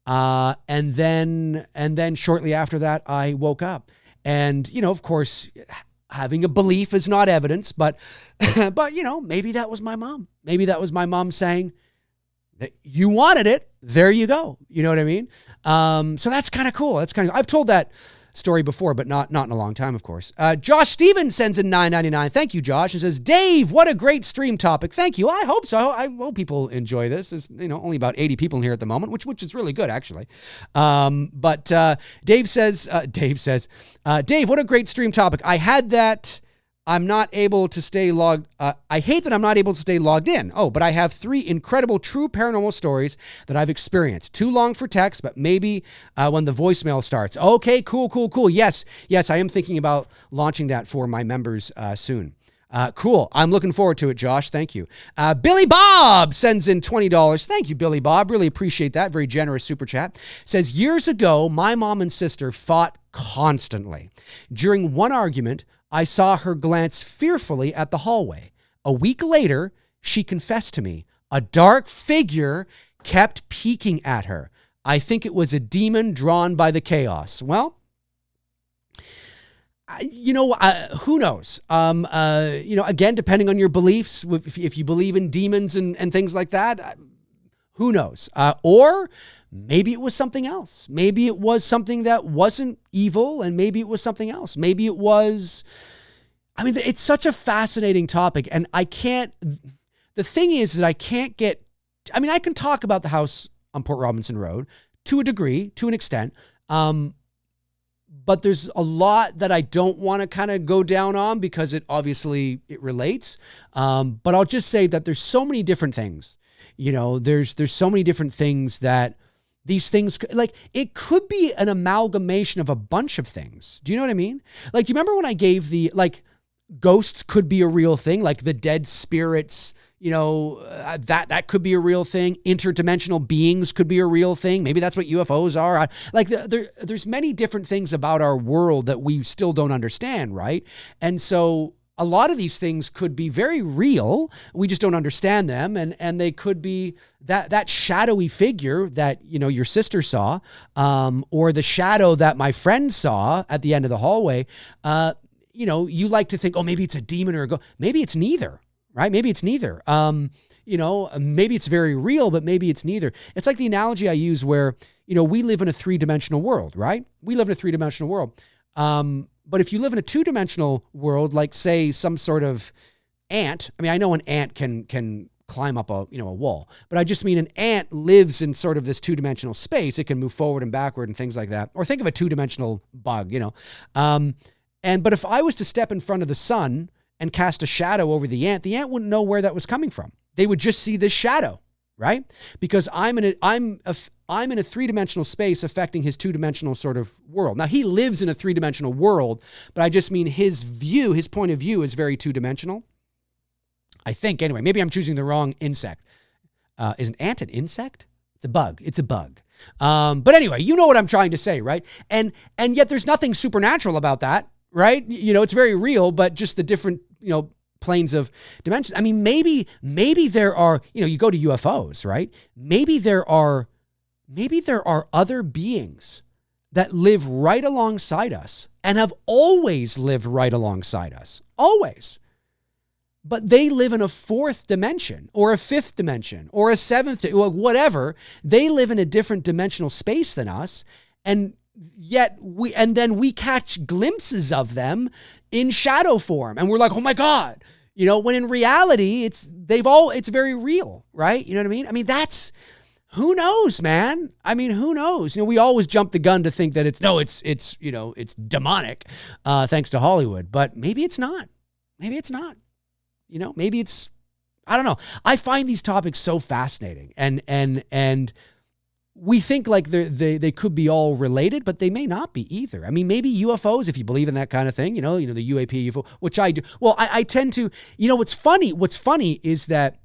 And then shortly after that, I woke up and, of course, having a belief is not evidence, but maybe that was my mom. Maybe that was my mom saying that you wanted it. There you go. You know what I mean? So that's kind of cool. I've told that story before, but not in a long time, of course. Josh Stevens sends in $9.99. Thank you, Josh. And says, Dave, what a great stream topic. Thank you. I hope so. I hope people enjoy this. There's only about 80 people in here at the moment, which is really good, actually. But Dave says, Dave, what a great stream topic. I had that. I'm not able to stay logged. I hate that I'm not able to stay logged in. Oh, but I have 3 incredible true paranormal stories that I've experienced. Too long for text, but maybe when the voicemail starts. Okay, cool. Yes, I am thinking about launching that for my members soon. Cool. I'm looking forward to it, Josh. Thank you. Billy Bob sends in $20. Thank you, Billy Bob. Really appreciate that. Very generous super chat. Says, years ago, my mom and sister fought constantly. During one argument, I saw her glance fearfully at the hallway. A week later, she confessed to me. A dark figure kept peeking at her. I think it was a demon drawn by the chaos. Well, who knows? Again, depending on your beliefs, if you believe in demons and things like that, who knows? Or maybe it was something else. Maybe it was something that wasn't evil, and maybe it was something else. Maybe it was, it's such a fascinating topic, and the thing is that I can talk about the house on Port Robinson Road to a degree, to an extent, but there's a lot that I don't want to kind of go down on because it relates. But I'll just say that there's so many different things. There's so many different things that these things, like, it could be an amalgamation of a bunch of things. Do you know what I mean? Like, do you remember when I gave ghosts could be a real thing, like the dead spirits, that could be a real thing. Interdimensional beings could be a real thing. Maybe that's what UFOs are. There's many different things about our world that we still don't understand, right? And so a lot of these things could be very real. We just don't understand them. And they could be that shadowy figure that, your sister saw, or the shadow that my friend saw at the end of the hallway. You like to think, oh, maybe it's a demon or a ghost. Maybe it's neither, right? Maybe it's neither. Maybe it's very real, but maybe it's neither. It's like the analogy I use where, we live in a 3-dimensional world, right? We live in a 3-dimensional world. But if you live in a 2-dimensional world, like say some sort of ant, I know an ant can climb up a wall, but I just mean an ant lives in sort of this 2-dimensional space. It can move forward and backward and things like that. Or think of a 2-dimensional bug, but if I was to step in front of the sun and cast a shadow over the ant wouldn't know where that was coming from. They would just see this shadow, right? Because I'm in a 3-dimensional space affecting his 2-dimensional sort of world. Now, he lives in a 3-dimensional world, but I just mean his point of view is very 2-dimensional. I think, anyway, maybe I'm choosing the wrong insect. Is an ant an insect? It's a bug. But anyway, you know what I'm trying to say, right? And yet there's nothing supernatural about that, right? It's very real, but just the different, planes of dimensions. Maybe there are, you go to UFOs, right? Maybe there are other beings that live right alongside us and have always lived right alongside us. Always. But they live in a 4th dimension or a 5th dimension or a 7th, whatever. They live in a different dimensional space than us. And yet then we catch glimpses of them in shadow form. And we're like, oh my God, You know, when in reality, it's very real, right? You know what I mean? I mean, who knows, man? I mean, who knows? You know, we always jump the gun to think that it's demonic, thanks to Hollywood, but maybe it's not. Maybe it's not. You know, maybe it's, I don't know. I find these topics so fascinating, and we think like they could be all related, but they may not be either. I mean, maybe UFOs, if you believe in that kind of thing, you know, the UAP, UFO, which I do. Well, I tend to, you know, what's funny is that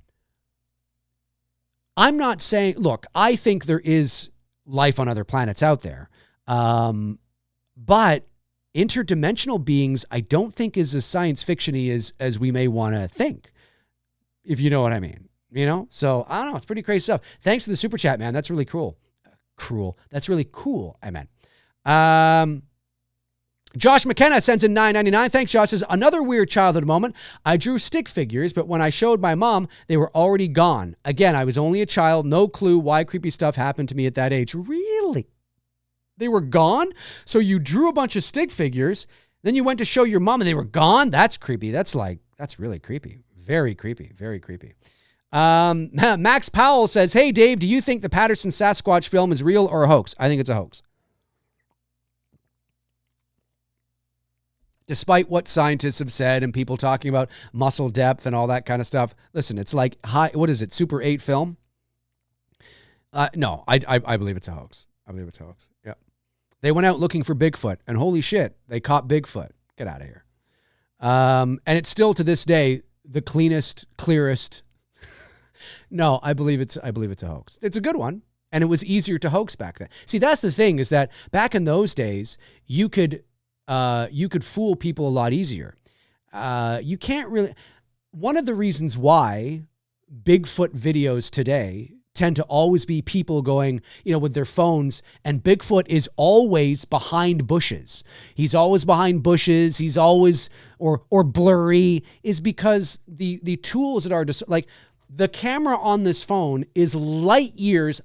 I'm not saying, look, I think there is life on other planets out there. But interdimensional beings, I don't think is as science fiction-y as we may want to think, if you know what I mean. You know? So, I don't know. It's pretty crazy stuff. Thanks for the super chat, man. That's really cool. That's really cool, I meant. Josh McKenna sends in $9.99. Thanks, Josh. Says, another weird childhood moment. I drew stick figures, but when I showed my mom, they were already gone. Again, I was only a child. No clue why creepy stuff happened to me at that age. Really? They were gone? So you drew a bunch of stick figures, then you went to show your mom and they were gone? That's creepy. That's really creepy. Very creepy. Very creepy. Max Powell says, hey, Dave, do you think the Patterson Sasquatch film is real or a hoax? I think it's a hoax. Despite what scientists have said and people talking about muscle depth and all that kind of stuff. Listen, it's like Super 8 film? No, I believe it's a hoax. I believe it's a hoax. Yeah. They went out looking for Bigfoot, and holy shit, they caught Bigfoot. Get out of here. And it's still to this day the cleanest, clearest. No, I believe it's a hoax. It's a good one, and it was easier to hoax back then. See, that's the thing, is that back in those days, you could fool people a lot easier. You can't really. One of the reasons why Bigfoot videos today tend to always be people going, with their phones, and Bigfoot is always behind bushes. He's always behind bushes. He's always or blurry, is because the tools that are like the camera on this phone is light years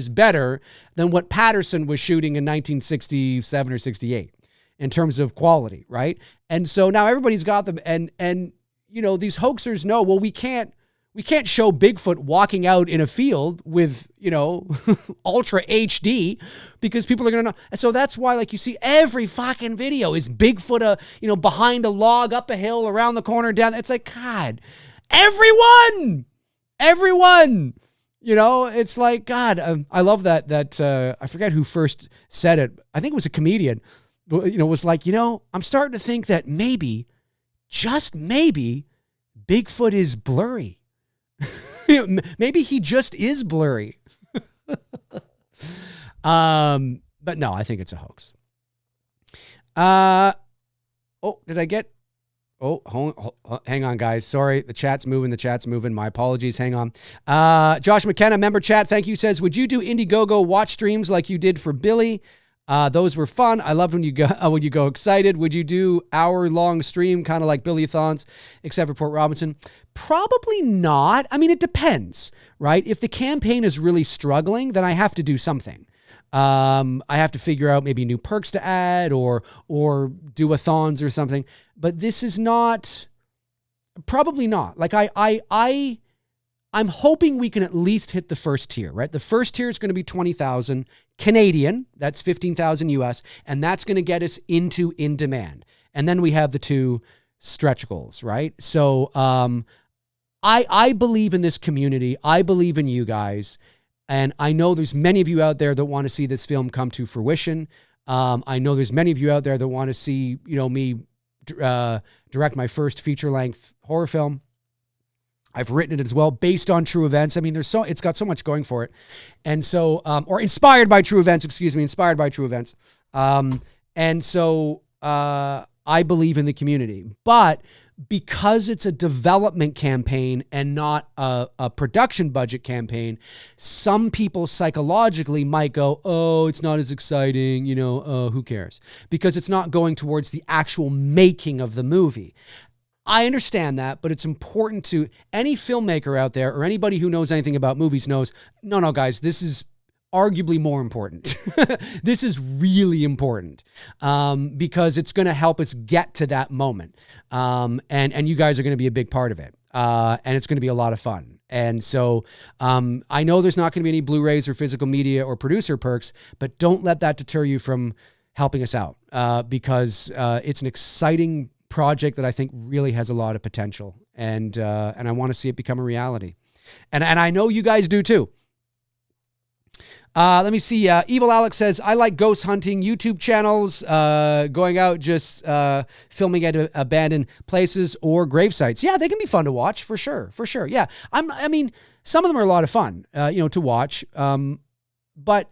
better than what Patterson was shooting in 1967 or 68. In terms of quality, right? And so now everybody's got them, and these hoaxers know, well, we can't show Bigfoot walking out in a field with ultra HD, because people are gonna know. And so that's why, like, you see every fucking video is Bigfoot, behind a log, up a hill, around the corner, down. It's like, God, everyone. It's like, God. I love that. I forget who first said it. I think it was a comedian. Was like, I'm starting to think that maybe, just maybe, Bigfoot is blurry. Maybe he just is blurry. But no, I think it's a hoax. Hang on, guys. Sorry, the chat's moving. My apologies. Hang on. Josh McKenna, member chat, thank you, says, would you do Indiegogo watch streams like you did for Billy? Those were fun. I loved when you go excited. Would you do hour-long stream, kind of like Billy-a-thons, except for Port Robinson? Probably not. I mean, it depends, right? If the campaign is really struggling, then I have to do something. I have to figure out maybe new perks to add or do a thons or something. But this is not, probably not. Like I'm hoping we can at least hit the first tier, right? The first tier is going to be 20,000 Canadian. That's 15,000 US. And that's going to get us into In Demand. And then we have the two stretch goals, right? So I believe in this community. I believe in you guys. And I know there's many of you out there that want to see this film come to fruition. I know there's many of you out there that want to see, me direct my first feature-length horror film. I've written it as well, based on true events. I mean, it's got so much going for it. And so, or inspired by true events, inspired by true events. And so I believe in the community. But because it's a development campaign and not a production budget campaign, some people psychologically might go, oh, it's not as exciting, who cares? Because it's not going towards the actual making of the movie. I understand that, but it's important to any filmmaker out there or anybody who knows anything about movies knows, no, guys, this is arguably more important. This is really important because it's going to help us get to that moment. And you guys are going to be a big part of it. And it's going to be a lot of fun. And so I know there's not going to be any Blu-rays or physical media or producer perks, but don't let that deter you from helping us out because it's an exciting project that I think really has a lot of potential. And I want to see it become a reality. And I know you guys do too. Let me see. Evil Alex says, I like ghost hunting YouTube channels, going out just filming at abandoned places or grave sites. Yeah, they can be fun to watch for sure. For sure. Yeah. I mean, some of them are a lot of fun, to watch. But,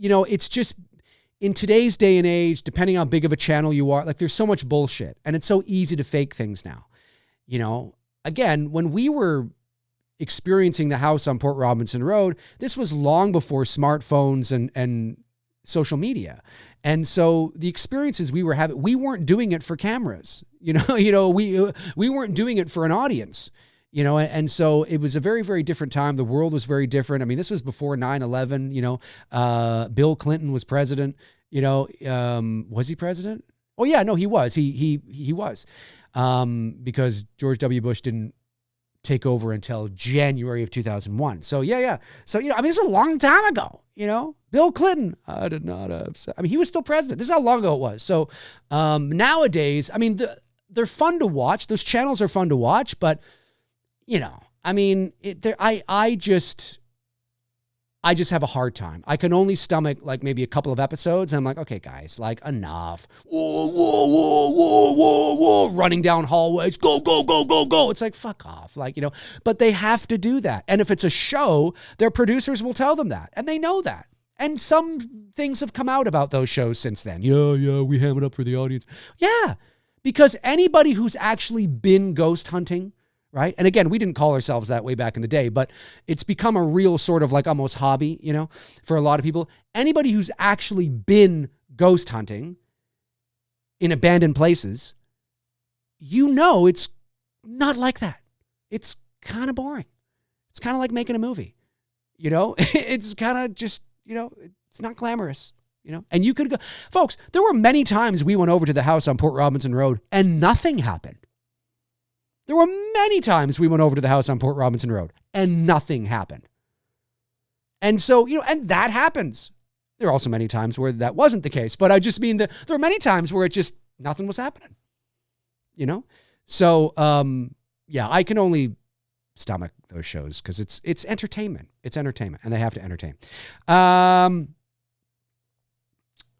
it's just in today's day and age, depending on how big of a channel you are, like there's so much bullshit and it's so easy to fake things now. Again, when we were experiencing the house on Port Robinson Road, this was long before smartphones and social media. And so the experiences we were having, we weren't doing it for cameras, we weren't doing it for an audience, and so it was a very, very different time. The world was very different. I mean, this was before 9/11, Bill Clinton was president, was he president? Oh yeah, no, he was. He was. Because George W. Bush didn't take over until January of 2001. So yeah. So, this is a long time ago, Bill Clinton, I did not upset. I mean, he was still president. This is how long ago it was. So, nowadays, I mean, they're fun to watch. Those channels are fun to watch, but I just have a hard time. I can only stomach like maybe a couple of episodes. And I'm like, okay, guys, like enough. Whoa, running down hallways. Go. It's like, fuck off. But they have to do that. And if it's a show, their producers will tell them that. And they know that. And some things have come out about those shows since then. Yeah, we ham it up for the audience. Yeah, because anybody who's actually been ghost hunting, right? And again, we didn't call ourselves that way back in the day, but it's become a real sort of like almost hobby, for a lot of people. Anybody who's actually been ghost hunting in abandoned places, it's not like that. It's kind of boring. It's kind of like making a movie, it's kind of just, it's not glamorous, and you could go, folks, there were many times we went over to the house on Port Robinson Road and nothing happened. There were many times we went over to the house on Port Robinson Road and nothing happened. And so, and that happens. There are also many times where that wasn't the case, but I just mean that there are many times where it just, nothing was happening, So, I can only stomach those shows because it's entertainment. It's entertainment and they have to entertain.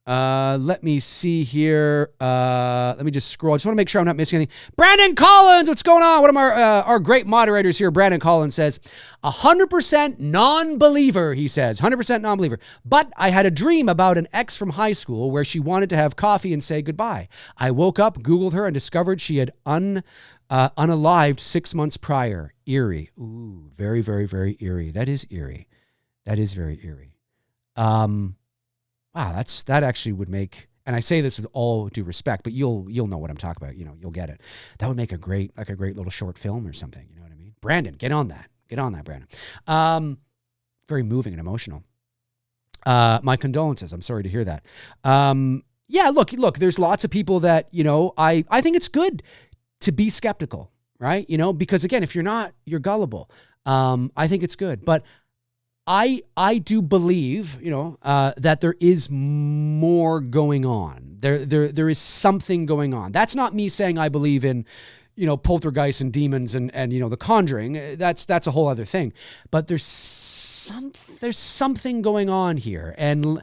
Let me see here. Let me just scroll. I just want to make sure I'm not missing anything. Brandon Collins, what's going on? One of our great moderators here, Brandon Collins, says, 100% non-believer, he says. 100% non-believer. But I had a dream about an ex from high school where she wanted to have coffee and say goodbye. I woke up, Googled her, and discovered she had unalived 6 months prior. Eerie. Ooh, very, very, very eerie. That is eerie. That is very eerie. Wow, that actually would make, and I say this with all due respect, but you'll know what I'm talking about. You'll get it. That would make a great little short film or something. You know what I mean? Brandon, get on that, Brandon. Very moving and emotional. My condolences. I'm sorry to hear that. Look, there's lots of people that, I think it's good to be skeptical, right? Because again, if you're not, you're gullible. I think it's good, but I do believe, that there is more going on. There is something going on. That's not me saying I believe in, poltergeists and demons and The Conjuring. That's a whole other thing. But there's something going on here. And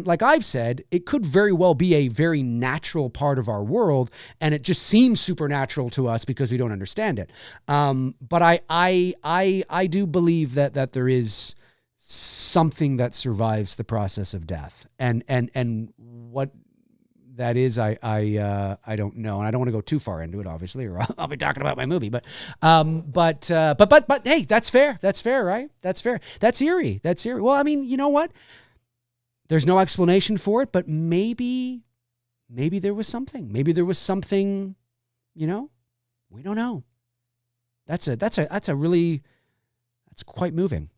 like I've said, it could very well be a very natural part of our world, and it just seems supernatural to us because we don't understand it. But I do believe that there is something that survives the process of death, and what that is, I don't know, and I don't want to go too far into it, obviously, or I'll be talking about my movie. But hey, that's fair. That's fair, right? That's fair. That's eerie. Well, I mean, you know what? There's no explanation for it, but maybe there was something. Maybe there was something. We don't know. That's quite moving.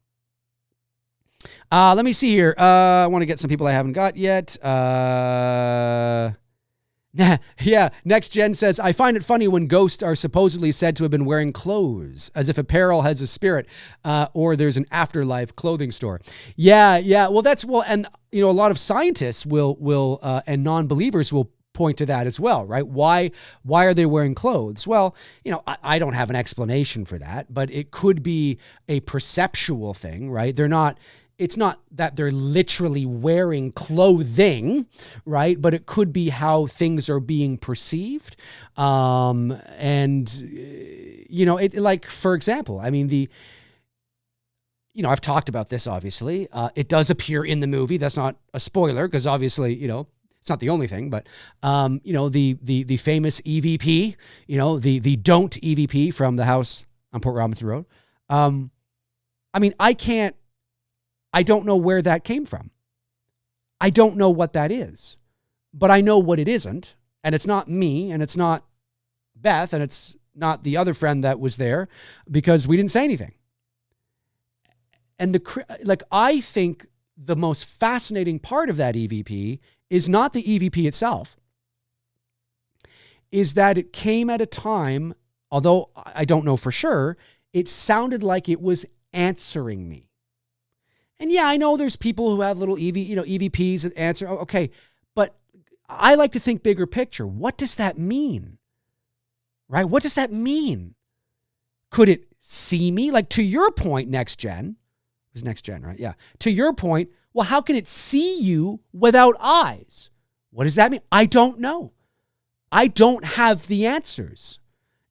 Let me see here. I want to get some people I haven't got yet. Yeah, Next Gen says, I find it funny when ghosts are supposedly said to have been wearing clothes, as if apparel has a spirit, or there's an afterlife clothing store. Yeah. Well, and a lot of scientists will and non-believers will point to that as well, right? Why are they wearing clothes? Well, I don't have an explanation for that, but it could be a perceptual thing, right? It's not that they're literally wearing clothing, right? But it could be how things are being perceived. Like, for example, I mean, I've talked about this, obviously. It does appear in the movie. That's not a spoiler because obviously, it's not the only thing, but, the famous EVP, the don't EVP from the house on Port Robinson Road. I don't know where that came from. I don't know what that is, but I know what it isn't. And it's not me, and it's not Beth, and it's not the other friend that was there because we didn't say anything. And I think the most fascinating part of that EVP is not the EVP itself, is that it came at a time, although I don't know for sure, it sounded like it was answering me. And yeah, I know there's people who have little EVPs that answer. Okay, but I like to think bigger picture. What does that mean? Right? What does that mean? Could it see me? Like, to your point, Next Gen. It was Next Gen, right? Yeah. To your point, well, how can it see you without eyes? What does that mean? I don't know. I don't have the answers.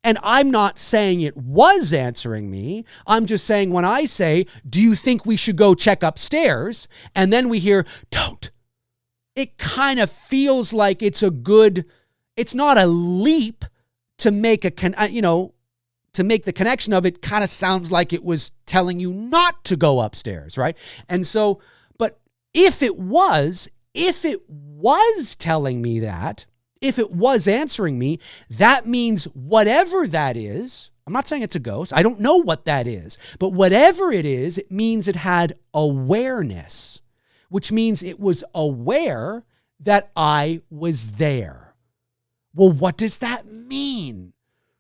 And I'm not saying it was answering me. I'm just saying when I say, do you think we should go check upstairs? And then we hear, don't. It kind of feels like it's not a leap to make to make the connection of it. Kind of sounds like it was telling you not to go upstairs, right? And so, but if it was telling me that, if it was answering me, that means whatever that is, I'm not saying it's a ghost. I don't know what that is, but whatever it is, it means it had awareness, which means it was aware that I was there. Well, what does that mean?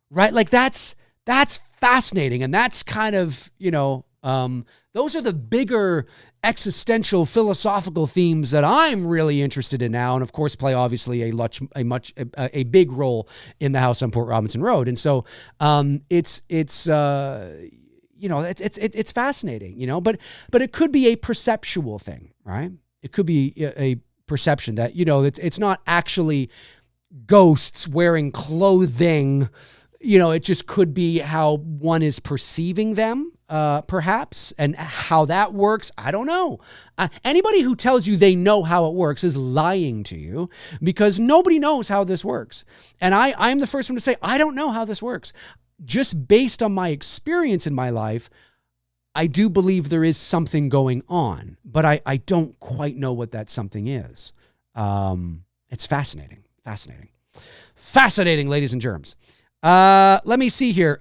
Right? Like that's fascinating. And that's kind of, those are the bigger existential philosophical themes that I'm really interested in now, and of course play obviously a big role in the house on Port Robinson Road. And so it's fascinating, but it could be a perceptual thing, right? It could be a perception that it's not actually ghosts wearing clothing. It just could be how one is perceiving them. Perhaps, and how that works, I don't know. Anybody who tells you they know how it works is lying to you, because nobody knows how this works. And I'm the first one to say, I don't know how this works. Just based on my experience in my life, I do believe there is something going on, but I don't quite know what that something is. It's fascinating, ladies and germs. Let me see here.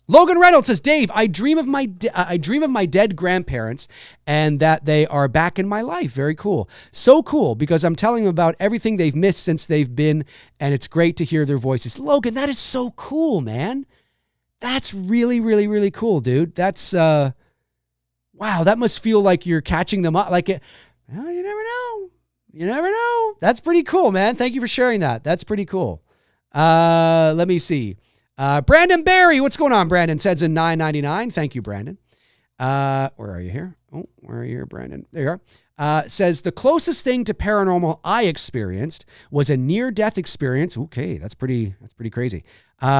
Logan Reynolds says, Dave, I dream of my dead grandparents and that they are back in my life. Very cool. So cool, because I'm telling them about everything they've missed since they've been, and it's great to hear their voices. Logan, that is so cool, man. That's really, really, really cool, dude. That's, wow, that must feel like you're catching them up. Like, well, you never know. You never know. That's pretty cool, man. Thank you for sharing that. That's pretty cool. Let me see. Brandon Barry, what's going on, Brandon? Says in $9.99. Thank you, Brandon. Where are you here? Oh, where are you here, Brandon? There you are. Says, the closest thing to paranormal I experienced was a near-death experience. Okay, that's pretty crazy.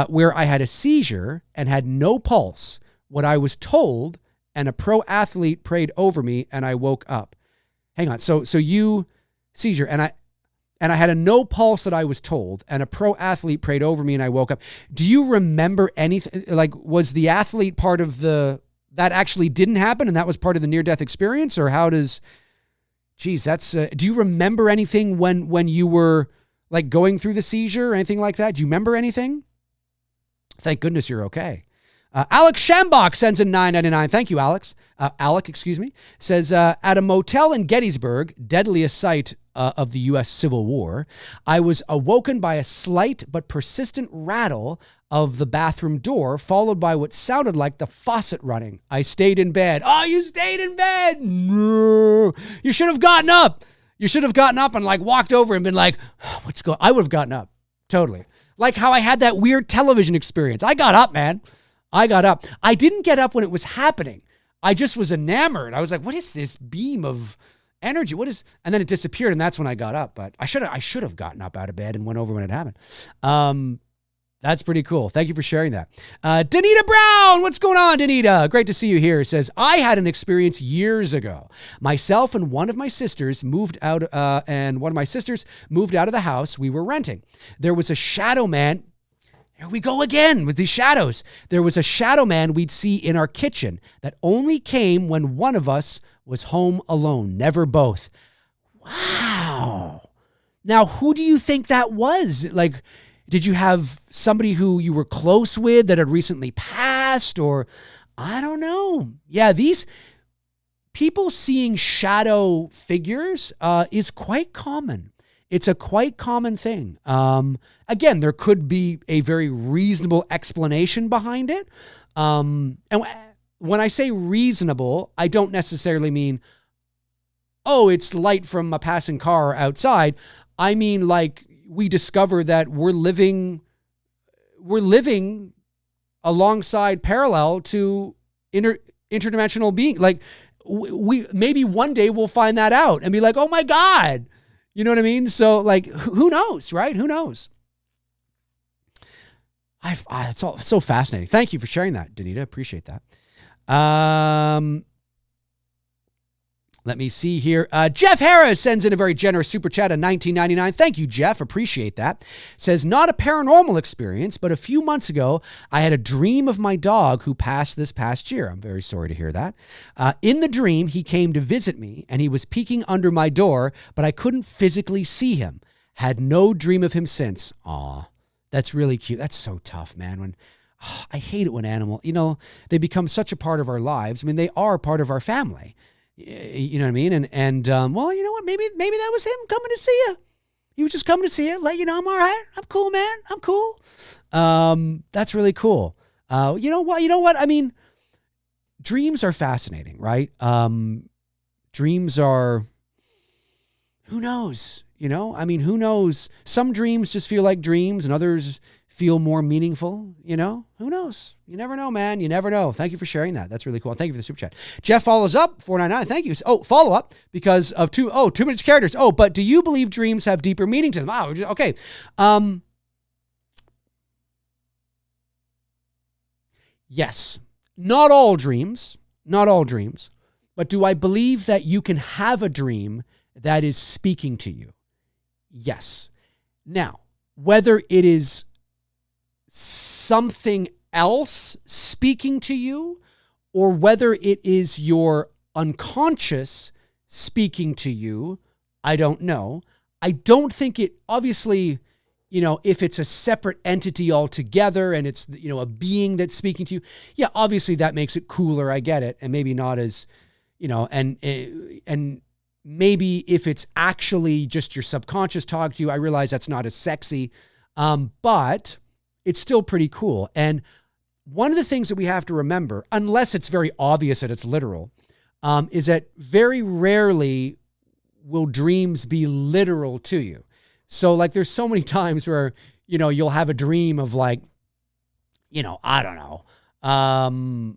Where I had a seizure and had no pulse. What I was told, and a pro athlete prayed over me, and I woke up. Hang on. So you seizure, and I had a no pulse that I was told, and a pro athlete prayed over me, and I woke up. Do you remember anything? Like, was the athlete part of that actually didn't happen, and that was part of the near-death experience? Or how does, that's, do you remember anything when you were like going through the seizure or anything like that? Do you remember anything? Thank goodness you're okay. Alex Shambach sends in $9.99. Thank you, Alex. Alec, excuse me, says, at a motel in Gettysburg, deadliest site of the U.S. Civil War, I was awoken by a slight but persistent rattle of the bathroom door, followed by what sounded like the faucet running. I stayed in bed. Oh, you stayed in bed. No. You should have gotten up. You should have gotten up and like walked over and been like, what's going on? I would have gotten up. Totally. Like how I had that weird television experience. I got up, man. I got up. I didn't get up when it was happening. I just was enamored. I was like, what is this beam of energy? What is, and then it disappeared. And that's when I got up, but I should have gotten up out of bed and went over when it happened. That's pretty cool. Thank you for sharing that. Danita Brown, what's going on, Danita? Great to see you here. Says, I had an experience years ago. Myself and one of my sisters moved out, of the house we were renting. There was a shadow man. Here we go again with these shadows. There was a shadow man we'd see in our kitchen that only came when one of us was home alone, never both. Wow. Now, who do you think that was? Like, did you have somebody who you were close with that had recently passed, or I don't know. Yeah, these people seeing shadow figures is quite common. It's a quite common thing. Again, there could be a very reasonable explanation behind it. And when I say reasonable, I don't necessarily mean, oh, it's light from a passing car outside. I mean, like, we discover that we're living alongside parallel to interdimensional being. Like, we maybe one day we'll find that out and be like, oh my God. You know what I mean? So, like, who knows, right? Who knows? It's so fascinating. Thank you for sharing that, Danita. Appreciate that. Let me see here. Jeff Harris sends in a very generous super chat of $19.99. Thank you, Jeff. Appreciate that. Says, not a paranormal experience, but a few months ago, I had a dream of my dog who passed this past year. I'm very sorry to hear that. In the dream, he came to visit me, and he was peeking under my door, but I couldn't physically see him. Had no dream of him since. Aw, that's really cute. That's so tough, man. I hate it when they become such a part of our lives. I mean, they are part of our family. You know what I mean? And well, you know what? Maybe that was him coming to see you. He was just coming to see you, let you know I'm all right. I'm cool, man. I'm cool. That's really cool. You know what? I mean, dreams are fascinating, right? Dreams are, who knows? I mean, who knows? Some dreams just feel like dreams and others feel more meaningful, Who knows? You never know, man. You never know. Thank you for sharing that. That's really cool. Thank you for the super chat. Jeff follows up, $4.99. Thank you. Oh, follow up because of too many characters. Oh, but do you believe dreams have deeper meaning to them? Wow. Okay. Yes. Not all dreams, but do I believe that you can have a dream that is speaking to you? Yes. Now, whether it is something else speaking to you or whether it is your unconscious speaking to you, I don't know. I don't think it, obviously, if it's a separate entity altogether and it's, a being that's speaking to you, yeah, obviously that makes it cooler. I get it. And maybe not as, and maybe if it's actually just your subconscious talking to you, I realize that's not as sexy, but it's still pretty cool. And one of the things that we have to remember, unless it's very obvious that it's literal, is that very rarely will dreams be literal to you. So like there's so many times where, you'll have a dream of like, I don't know,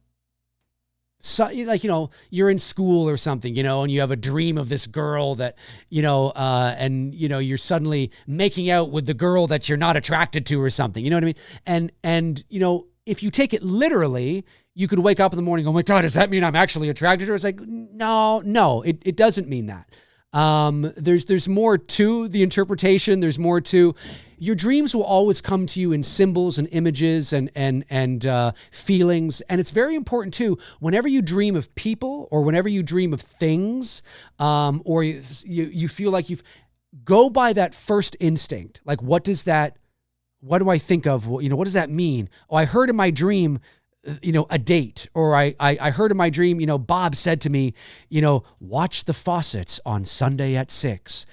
so like, you're in school or something, and you have a dream of this girl that, and, you're suddenly making out with the girl that you're not attracted to or something, you know what I mean? And, if you take it literally, you could wake up in the morning and go, oh my God, does that mean I'm actually attracted to her? It's like, no, it doesn't mean that. There's more to the interpretation. There's more to your dreams will always come to you in symbols and images and feelings. And it's very important too, whenever you dream of people or whenever you dream of things, or you feel like go by that first instinct. Like, what do I think of? What does that mean? Oh, I heard in my dream a date, or I heard in my dream, Bob said to me, watch the faucets on Sunday at 6,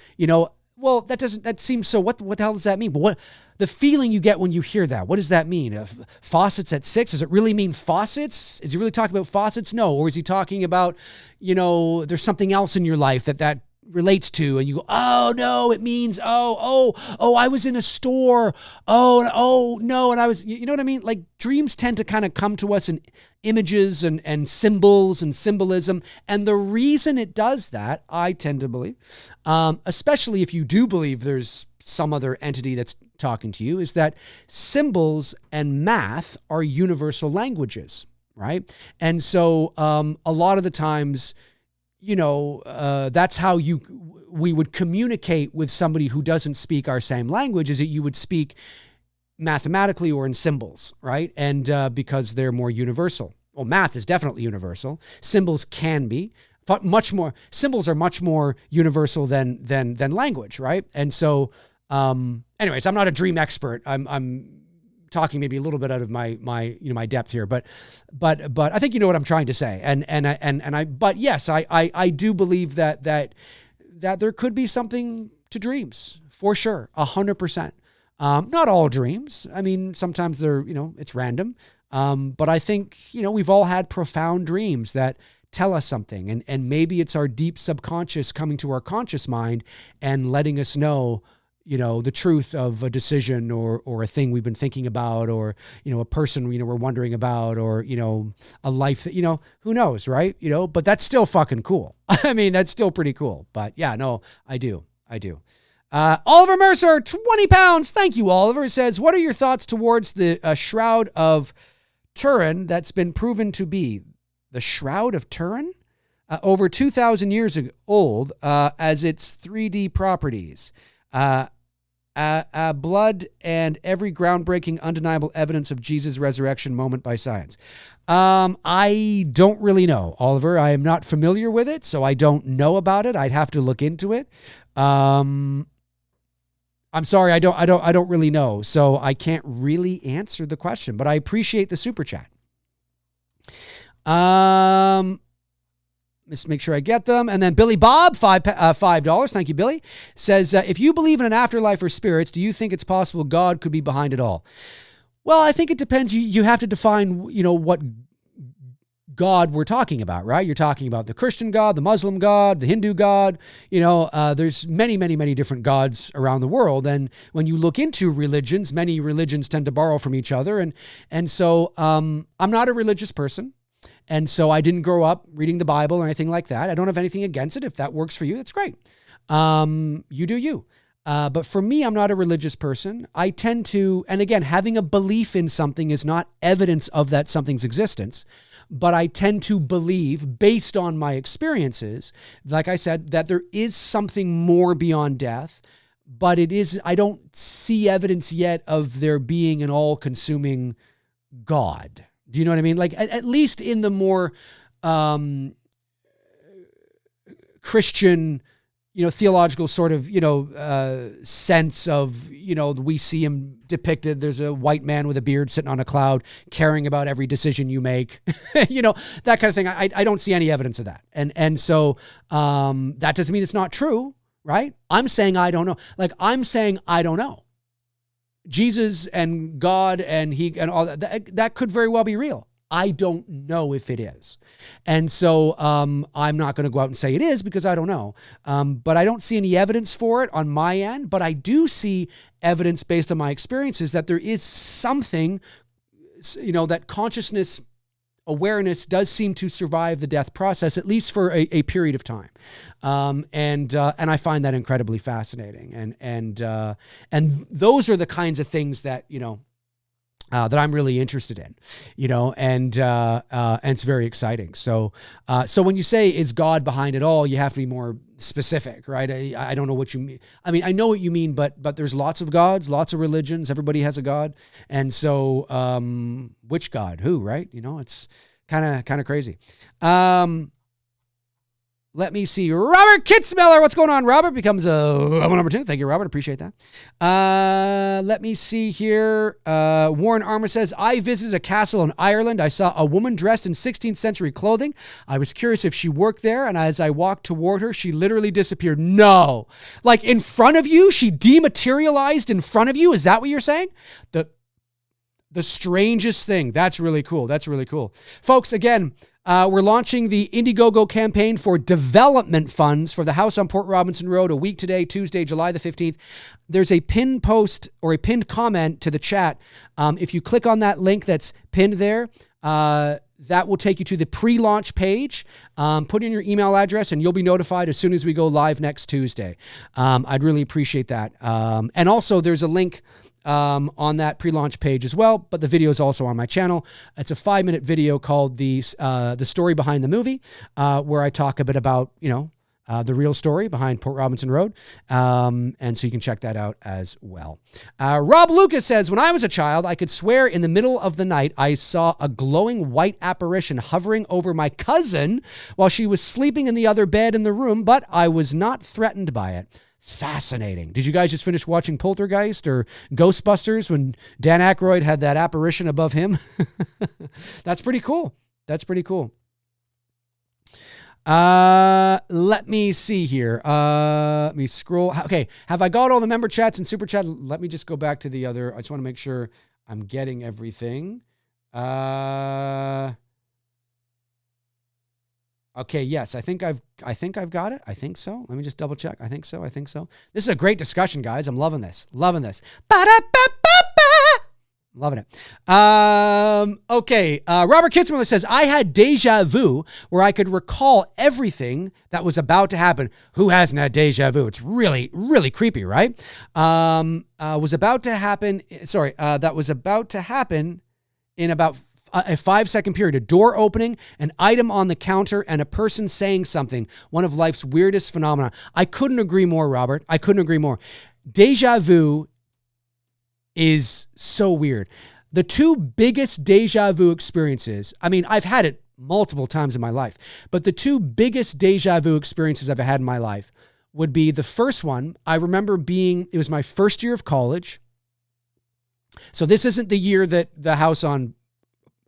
well, that seems so, what the hell does that mean? What the feeling you get when you hear that, what does that mean? Faucets at 6, does it really mean faucets? Is he really talking about faucets? No. Or is he talking about, there's something else in your life that relates to, and you go, oh no, it means, oh, I was in a store. Oh no. And I was, you know what I mean? Like, dreams tend to kind of come to us in images and symbols and symbolism. And the reason it does that, I tend to believe, especially if you do believe there's some other entity that's talking to you, is that symbols and math are universal languages, right? And so a lot of the times, that's how we would communicate with somebody who doesn't speak our same language, is that you would speak mathematically or in symbols, right? And because they're more universal. Well, math is definitely universal. Symbols can be much more. Symbols are much more universal than language, right? And so, anyways, I'm not a dream expert. I'm talking maybe a little bit out of my depth here, but I think you know what I'm trying to say. But yes, I do believe that there could be something to dreams, for sure, 100%. Not all dreams. I mean, sometimes they're, it's random. But I think, we've all had profound dreams that tell us something, and maybe it's our deep subconscious coming to our conscious mind and letting us know, the truth of a decision or a thing we've been thinking about, or, a person, we're wondering about, or, a life that, who knows, right? But that's still fucking cool. I mean, that's still pretty cool. But yeah, no, I do. Oliver Mercer, 20 pounds. Thank you, Oliver. Says, what are your thoughts towards the Shroud of Turin that's been proven to be the Shroud of Turin? Over 2,000 years old, as its 3D properties. Blood and every groundbreaking, undeniable evidence of Jesus' resurrection moment by science. I don't really know, Oliver. I am not familiar with it, so I don't know about it. I'd have to look into it. I'm sorry, I don't really know, so I can't really answer the question, but I appreciate the super chat. Let's make sure I get them. And then Billy Bob, $5. Thank you, Billy. Says, if you believe in an afterlife or spirits, do you think it's possible God could be behind it all? Well, I think it depends. You have to define, what God we're talking about, right? You're talking about the Christian God, the Muslim God, the Hindu God. There's many, many, many different gods around the world. And when you look into religions, many religions tend to borrow from each other. And so I'm not a religious person. And so I didn't grow up reading the Bible or anything like that. I don't have anything against it. If that works for you, that's great. You do you. But for me, I'm not a religious person. I tend to, and again, having a belief in something is not evidence of that something's existence. But I tend to believe, based on my experiences, like I said, that there is something more beyond death. But I don't see evidence yet of there being an all-consuming God. Do you know what I mean? Like, at least in the more Christian, theological sort of, sense of, we see him depicted. There's a white man with a beard sitting on a cloud, caring about every decision you make, that kind of thing. I don't see any evidence of that. And so that doesn't mean it's not true, right? I'm saying I don't know. Like, I'm saying I don't know. Jesus and God and he and all that could very well be real. I don't know if it is. And so I'm not going to go out and say it is because I don't know. But I don't see any evidence for it on my end. But I do see evidence based on my experiences that there is something, that consciousness, awareness does seem to survive the death process, at least for a period of time. And I find that incredibly fascinating. And those are the kinds of things that, that I'm really interested in, and it's very exciting. So when you say, is God behind it all, you have to be more specific, right? I don't know what you mean. I mean, I know what you mean, but there's lots of gods, lots of religions. Everybody has a God. And so, which God, who, right? It's kind of crazy. Let me see. Robert Kitzmiller. What's going on, Robert? Becomes a number 2. Thank you, Robert. Appreciate that. Let me see here. Warren Armour says, I visited a castle in Ireland. I saw a woman dressed in 16th century clothing. I was curious if she worked there, and as I walked toward her, she literally disappeared. No. Like in front of you? She dematerialized in front of you? Is that what you're saying? The strangest thing. That's really cool. That's really cool. Folks, again, we're launching the Indiegogo campaign for development funds for the house on Port Robinson Road a week today, Tuesday, July the 15th. There's a pinned post or a pinned comment to the chat. If you click on that link that's pinned there, that will take you to the pre-launch page. Put in your email address and you'll be notified as soon as we go live next Tuesday. I'd really appreciate that. And also there's a link on that pre-launch page as well, but the video is also on my channel. It's a 5-minute video called the story behind the movie, where I talk a bit about, the real story behind Port Robinson Road. And so you can check that out as well. Rob Lucas says, when I was a child, I could swear in the middle of the night, I saw a glowing white apparition hovering over my cousin while she was sleeping in the other bed in the room, but I was not threatened by it. Fascinating. Did you guys just finish watching Poltergeist or Ghostbusters when Dan Aykroyd had that apparition above him? That's pretty cool. That's pretty cool. Let me see here. Let me scroll. Okay. Have I got all the member chats and super chat? Let me just go back to the other. I just want to make sure I'm getting everything. Okay, yes, I think I've got it. I think so. Let me just double check. I think so. This is a great discussion, guys. I'm loving this. Loving it. Okay. Robert Kitzmiller says, I had déjà vu where I could recall everything that was about to happen. Who hasn't had déjà vu? It's really, really creepy, right? That was about to happen in about a 5-second period, a door opening, an item on the counter, and a person saying something. One of life's weirdest phenomena. I couldn't agree more, Robert. I couldn't agree more. Déjà vu is so weird. The two biggest déjà vu experiences, I mean, I've had it multiple times in my life, but the two biggest déjà vu experiences I've had in my life would be the first one. I remember it was my first year of college. So this isn't the year that the house on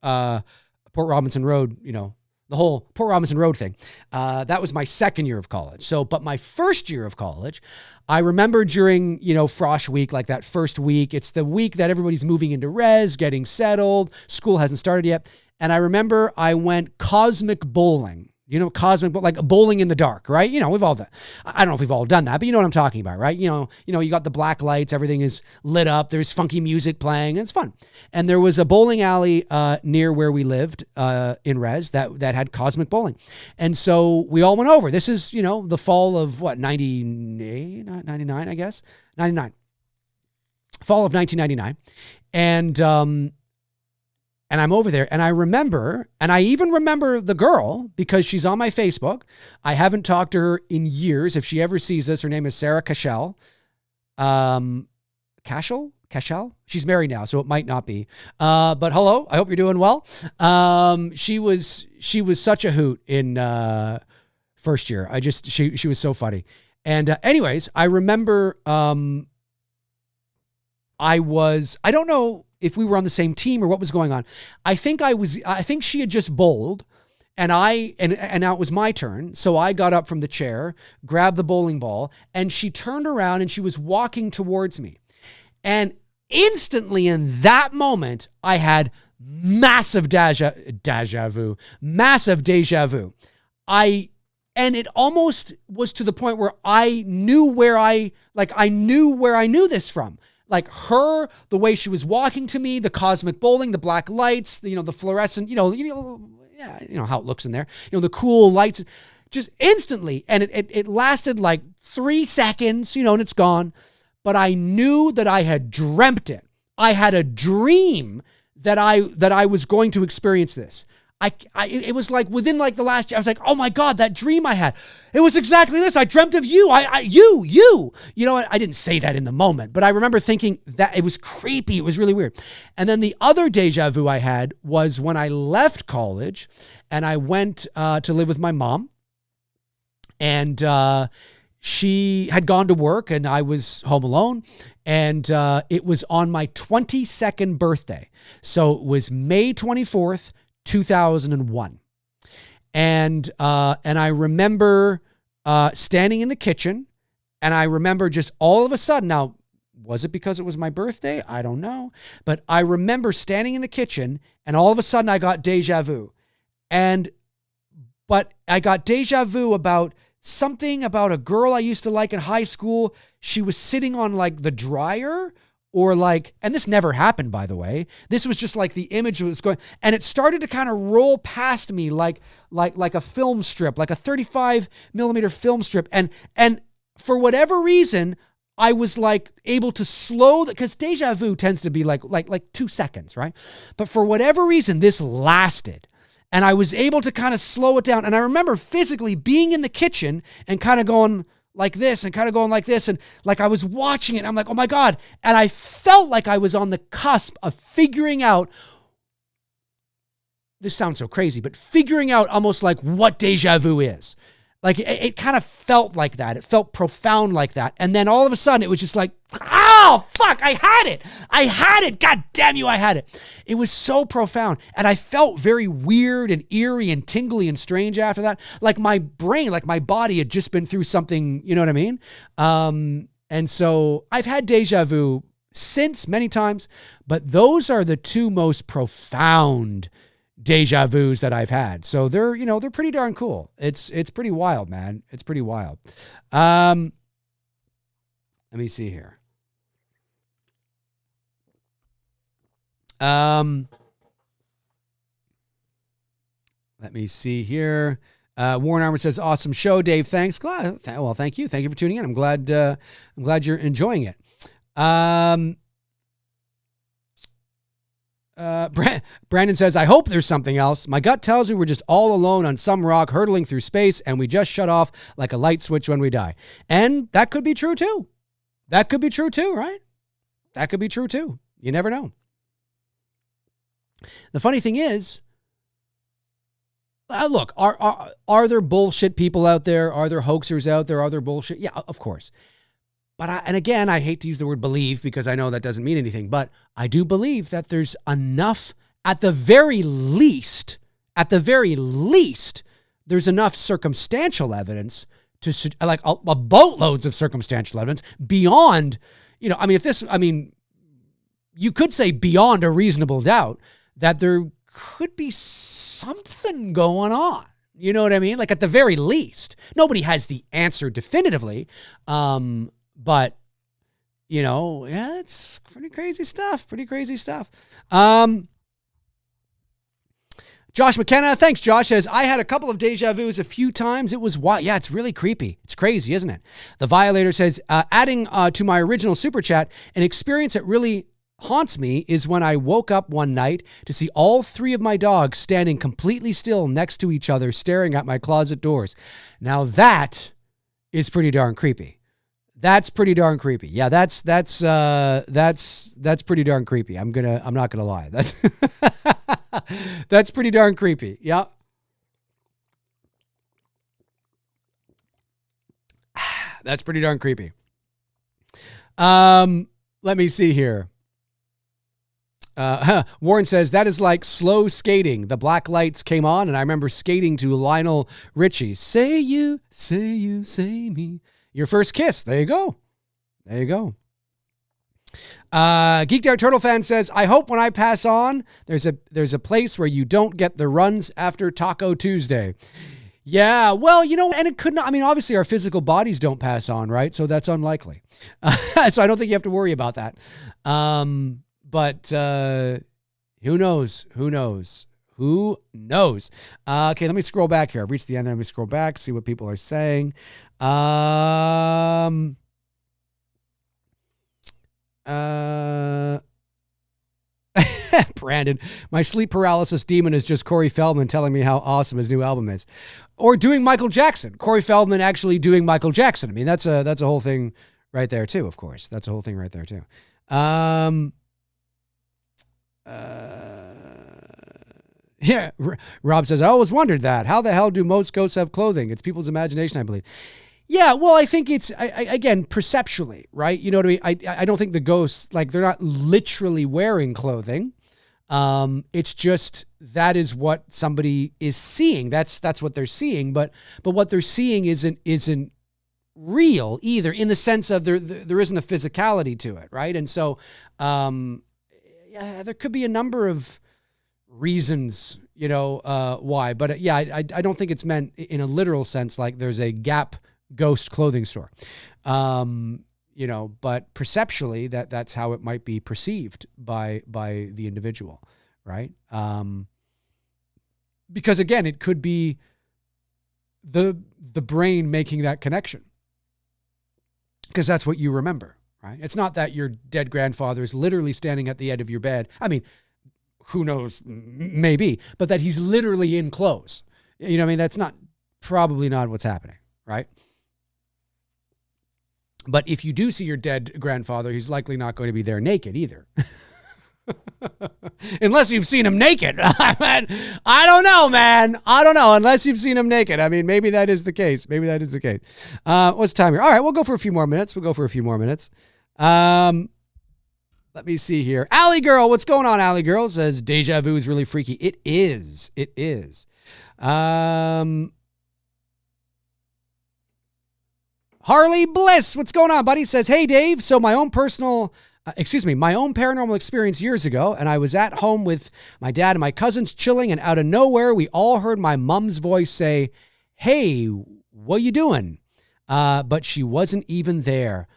Port Robinson Road, the whole Port Robinson Road thing. That was my second year of college. But my first year of college, I remember during, Frosh week, like that first week, it's the week that everybody's moving into res, getting settled. School hasn't started yet. And I remember I went cosmic bowling. Cosmic, like bowling in the dark, right? We've all done. I don't know if we've all done that, but you know what I'm talking about, right? You got the black lights, everything is lit up. There's funky music playing, and it's fun. And there was a bowling alley near where we lived in res that had cosmic bowling, and so we all went over. This is the fall of 98, 99, I guess 99, fall of 1999, and I'm over there, and I even remember the girl because she's on my Facebook. I haven't talked to her in years. If she ever sees this, her name is Sarah Cashel. Cashel? She's married now, so it might not be. But hello, I hope you're doing well. She was such a hoot in first year. She was so funny. And anyways, I remember I don't know if we were on the same team or what was going on. I think she had just bowled and now it was my turn. So I got up from the chair, grabbed the bowling ball, and she turned around and she was walking towards me. And instantly in that moment, I had massive déjà vu. And it almost was to the point where I knew where I knew this from. Like her, the way she was walking to me, the cosmic bowling, the black lights, the fluorescent, how it looks in there, the cool lights, just instantly. And it lasted like 3 seconds, and it's gone. But I knew that I had dreamt it. I had a dream that I was going to experience this. It was like within like the last year, I was like, oh my God, that dream I had, it was exactly this. I dreamt of you. I didn't say that in the moment, but I remember thinking that it was creepy. It was really weird. And then the other déjà vu I had was when I left college and I went to live with my mom. And she had gone to work and I was home alone. And it was on my 22nd birthday. So it was May 24th, 2001. And I remember standing in the kitchen, and I remember just all of a sudden, now, was it because it was my birthday? I don't know. But I remember standing in the kitchen, and all of a sudden I got déjà vu. But I got déjà vu about something about a girl I used to like in high school. She was sitting on like the dryer or like, and this never happened, by the way. This was just like the image was going, and it started to kind of roll past me like a film strip, like a 35 millimeter film strip. And for whatever reason, I was like able to slow that, because déjà vu tends to be like 2 seconds, right? But for whatever reason, this lasted. And I was able to kind of slow it down. And I remember physically being in the kitchen and kind of going like this and kind of going like this. And like I was watching it. And I'm like, oh my God. And I felt like I was on the cusp of figuring out, this sounds so crazy, but figuring out almost like what déjà vu is. Like it kind of felt like that. It felt profound like that. And then all of a sudden it was just like, oh, fuck, I had it. I had it. God damn you, I had it. It was so profound. And I felt very weird and eerie and tingly and strange after that. Like my brain, like my body had just been through something, you know what I mean? And so I've had déjà vu since many times, but those are the two most profound déjà vus that I've had. So they're pretty darn cool. It's pretty wild, man. It's pretty wild. Let me see here. Let me see here. Warren Armour says, awesome show, Dave. Thanks. Well, thank you. Thank you for tuning in. I'm glad you're enjoying it. Brandon says, I hope there's something else. My gut tells me we're just all alone on some rock hurtling through space and we just shut off like a light switch when we die. And that could be true too. That could be true too, right? That could be true too. You never know. The funny thing is, look, are there bullshit people out there? Are there hoaxers out there? Are there bullshit? Yeah, of course. But and again, I hate to use the word believe because I know that doesn't mean anything, but I do believe that there's enough, at the very least, there's enough circumstantial evidence to, like a boatloads of circumstantial evidence beyond, you could say beyond a reasonable doubt that there could be something going on. You know what I mean? Like at the very least, nobody has the answer definitively. But, yeah, it's pretty crazy stuff. Josh McKenna, thanks, Josh, says, I had a couple of déjà vus a few times. It was wild. Yeah, it's really creepy. It's crazy, isn't it? The Violator says, adding to my original super chat, an experience that really haunts me is when I woke up one night to see all three of my dogs standing completely still next to each other, staring at my closet doors. Now that is pretty darn creepy. That's pretty darn creepy. Yeah, that's pretty darn creepy. I'm not gonna lie. That's pretty darn creepy. Yeah. That's pretty darn creepy. Let me see here. Warren says, that is like slow skating. The black lights came on and I remember skating to Lionel Richie. Say you, say me. Your first kiss. There you go. Geeked Out Turtle Fan says, I hope when I pass on, there's a place where you don't get the runs after Taco Tuesday. Yeah, well, and it could not, obviously our physical bodies don't pass on, right? So that's unlikely. So I don't think you have to worry about that. But who knows? Okay, let me scroll back here. I've reached the end. Let me scroll back, see what people are saying. Brandon, my sleep paralysis demon is just Corey Feldman telling me how awesome his new album is. Or doing Michael Jackson. Corey Feldman actually doing Michael Jackson. That's a whole thing right there too, of course. That's a whole thing right there too. Yeah. Rob says, I always wondered that. How the hell do most ghosts have clothing? It's people's imagination, I believe. Yeah, well, I think it's, again, perceptually, right? You know what I mean? I don't think the ghosts, like, they're not literally wearing clothing. It's just that is what somebody is seeing. That's what they're seeing. But what they're seeing isn't real either, in the sense of there isn't a physicality to it, right? And so, yeah, there could be a number of reasons, why. But yeah, I don't think it's meant in a literal sense, like there's a Gap ghost clothing store. But perceptually that's how it might be perceived by the individual, right? Because again, it could be the brain making that connection, because that's what you remember, right? It's not that your dead grandfather is literally standing at the end of your bed. I mean, who knows, maybe, but that he's literally in clothes. You know what I mean? That's probably not what's happening, right? But if you do see your dead grandfather, he's likely not going to be there naked either. Unless you've seen him naked. I don't know, man. I don't know. Unless you've seen him naked. I mean, maybe that is the case. What's time here? All right, we'll go for a few more minutes. Let me see here. Alley Girl, what's going on, Alley Girl? Says, Deja vu is really freaky. It is. Harley Bliss, what's going on, buddy? Says, hey, Dave. So my own paranormal experience years ago, and I was at home with my dad and my cousins chilling, and out of nowhere, we all heard my mom's voice say, hey, what you doing? But she wasn't even there.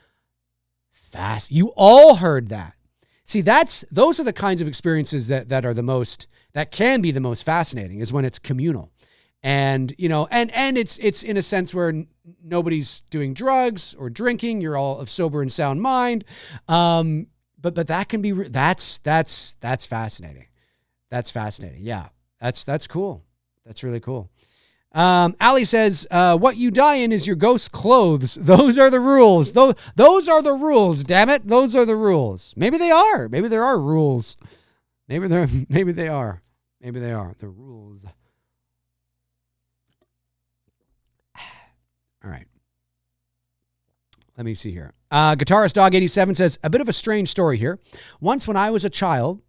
Fast. You all heard that. See, those are the kinds of experiences that can be the most fascinating, is when it's communal. And, and it's in a sense where nobody's doing drugs or drinking. You're all of sober and sound mind. But that can be, that's fascinating. That's fascinating. Yeah. That's cool. That's really cool. Ali says, what you die in is your ghost clothes. Those are the rules. Those are the rules. Damn it. Those are the rules. Maybe they are. Maybe there are rules. Maybe they are. The rules. All right. Let me see here. Guitarist Dog 87 says, a bit of a strange story here. Once when I was a child,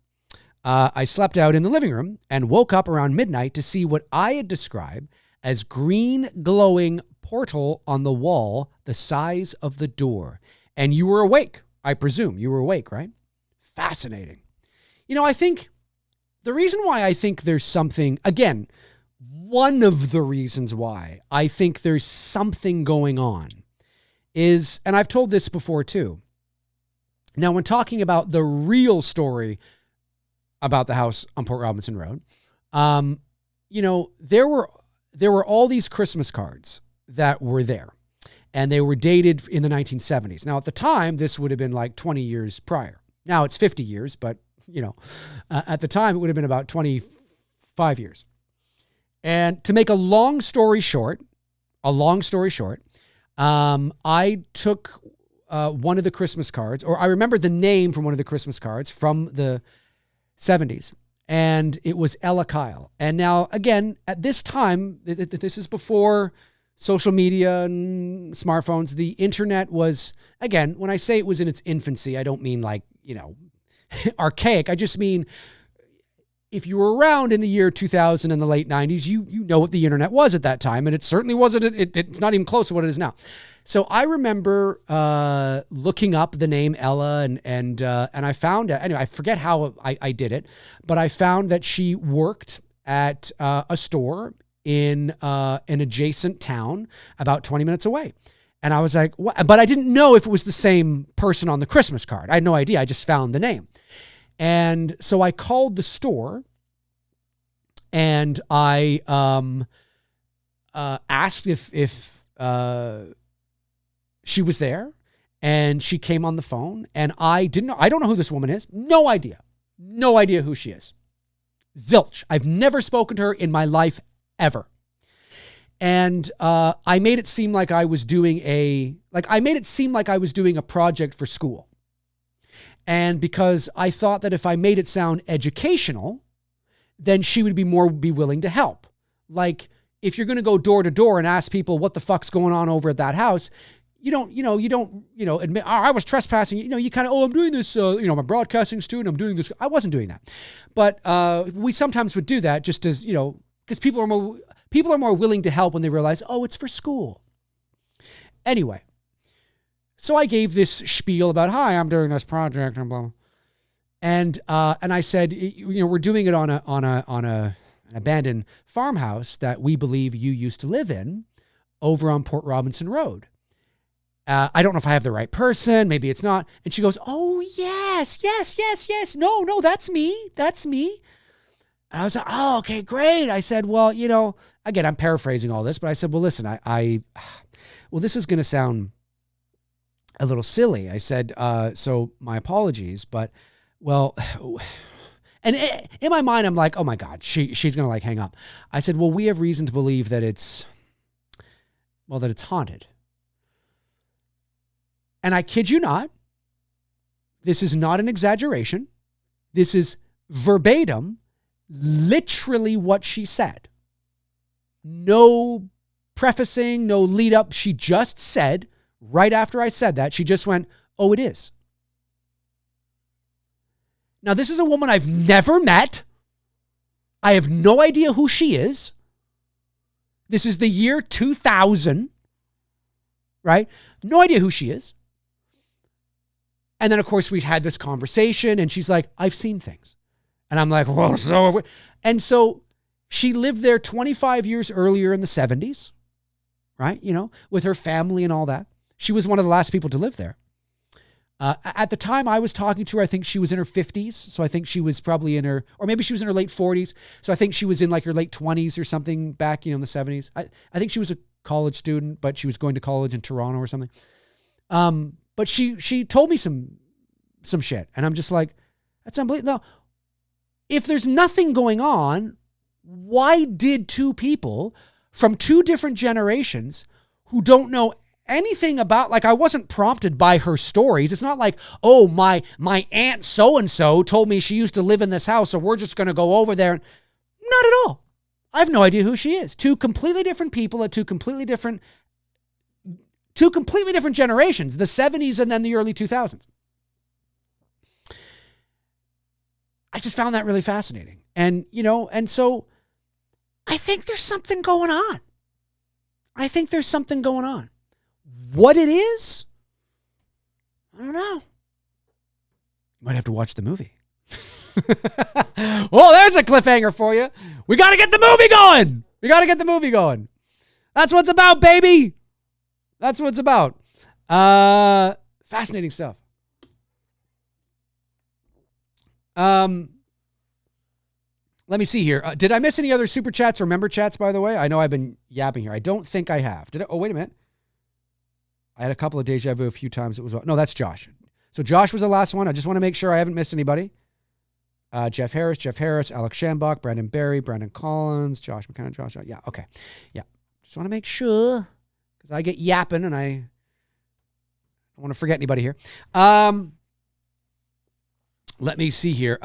I slept out in the living room and woke up around midnight to see what I had described as green glowing portal on the wall the size of the door. And you were awake. I presume you were awake, right? Fascinating. I think the reason why I think there's something, again, one of the reasons why I think there's something going on is, and I've told this before too. Now, when talking about the real story about the house on Port Robinson Road, there were all these Christmas cards that were there, and they were dated in the 1970s. Now, at the time, this would have been like 20 years prior. Now it's 50 years, but at the time it would have been about 25 years. And to make a long story short, I took one of the Christmas cards, or I remember the name from one of the Christmas cards from the 70s, and it was Ella Kyle. And now, again, at this time, this is before social media and smartphones. The internet was, again, when I say it was in its infancy, I don't mean like, archaic. I just mean, if you were around in the year 2000 in the late 90s, you know what the internet was at that time, and it certainly wasn't. It's not even close to what it is now. So I remember looking up the name Ella, and I found it. Anyway, I forget how I did it, but I found that she worked at a store in an adjacent town about 20 minutes away. And I was like, what? But I didn't know if it was the same person on the Christmas card. I had no idea. I just found the name. And so I called the store, and I asked if she was there, and she came on the phone, and I don't know who this woman is. No idea who she is. Zilch. I've never spoken to her in my life ever. And I made it seem like I was doing a project for school. And because I thought that if I made it sound educational, then she would be willing to help. Like, if you're going to go door to door and ask people what the fuck's going on over at that house, you don't admit, oh, I was trespassing. You kind of, I'm doing this, I'm a broadcasting student, I'm doing this. I wasn't doing that. But we sometimes would do that just as, because people are more willing to help when they realize, oh, it's for school. Anyway, so I gave this spiel about, hi, I'm doing this project and blah, blah. And I said, we're doing it on an abandoned farmhouse that we believe you used to live in over on Port Robinson Road. I don't know if I have the right person. Maybe it's not. And she goes, oh, yes. No, that's me. And I was like, oh, okay, great. I said, well, again, I'm paraphrasing all this, but I said, well, listen, well, this is going to sound a little silly. I said, so my apologies, but well, and in my mind, I'm like, oh my God, she's going to like hang up. I said, well, we have reason to believe that it's haunted. And I kid you not, this is not an exaggeration. This is verbatim, literally what she said. No prefacing, no lead up. She just said, right after I said that, she just went, oh, it is. Now, this is a woman I've never met. I have no idea who she is. This is the year 2000, right? No idea who she is. And then, of course, we had this conversation, and she's like, I've seen things. And I'm like, well, so have we. And so she lived there 25 years earlier in the 70s, right? With her family and all that. She was one of the last people to live there. At the time I was talking to her, I think she was in her 50s. So I think she was probably or maybe she was in her late 40s. So I think she was in like her late 20s or something back, in the 70s. I think she was a college student, but she was going to college in Toronto or something. But she told me some shit. And I'm just like, that's unbelievable. Now, if there's nothing going on, why did two people from two different generations who don't know anything about, like, I wasn't prompted by her stories. It's not like, oh, my aunt so-and-so told me she used to live in this house, so we're just going to go over there. Not at all. I have no idea who she is. Two completely different people at two completely different generations, the 70s and then the early 2000s. I just found that really fascinating. And, and so I think there's something going on. What it is, I don't know. Might have to watch the movie. Well, there's a cliffhanger for you. We got to get the movie going. That's what it's about, baby. That's what it's about. Fascinating stuff. Let me see here. Did I miss any other super chats or member chats, by the way? I know I've been yapping here. I don't think I have. Did I? Oh, wait a minute. I had a couple of Déjà Vu a few times. No, that's Josh. So Josh was the last one. I just want to make sure I haven't missed anybody. Jeff Harris, Alex Shambach, Brandon Berry, Brandon Collins, Josh McKenna, Josh. Yeah, okay. Yeah. Just want to make sure because I get yapping and I don't want to forget anybody here. Let me see here.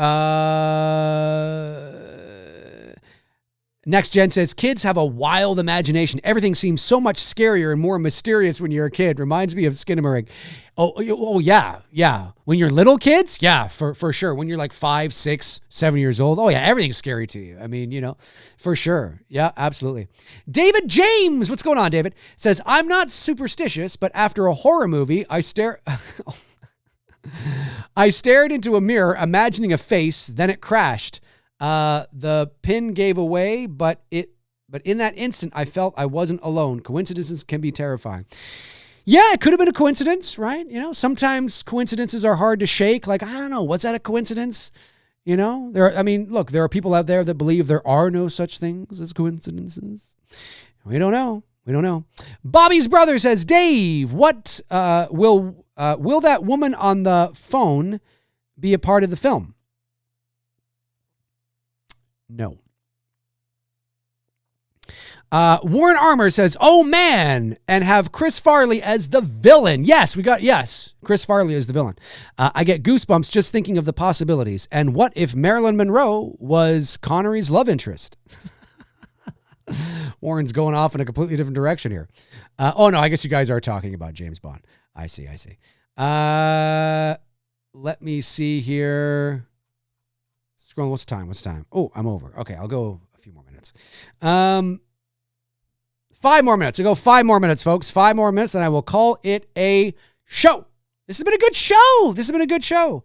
Next Gen says, kids have a wild imagination. Everything seems so much scarier and more mysterious when you're a kid. Reminds me of Skinamarink. Oh yeah. When you're little kids, yeah, for sure. When you're like 5, 6, 7 years old, oh yeah, everything's scary to you. I mean, for sure. Yeah, absolutely. David James, what's going on, David? Says, I'm not superstitious, but after a horror movie, I stared into a mirror, imagining a face, then it crashed. The pin gave away, but in that instant, I felt I wasn't alone. Coincidences can be terrifying. Yeah, it could have been a coincidence, right? Sometimes coincidences are hard to shake. Like, I don't know, was that a coincidence? There are people out there that believe there are no such things as coincidences. We don't know. Bobby's brother says, Dave, what will that woman on the phone be a part of the film? No. Warren Armour says, oh man, and have Chris Farley as the villain. Yes, Chris Farley as the villain. I get goosebumps just thinking of the possibilities. And what if Marilyn Monroe was Connery's love interest? Warren's going off in a completely different direction here. Oh no, I guess you guys are talking about James Bond. I see. Let me see here. Scroll. What's time? Oh, I'm over. Okay, I'll go a few more minutes. 5 more minutes. I'll go 5 more minutes, folks. 5 more minutes, and I will call it a show. This has been a good show.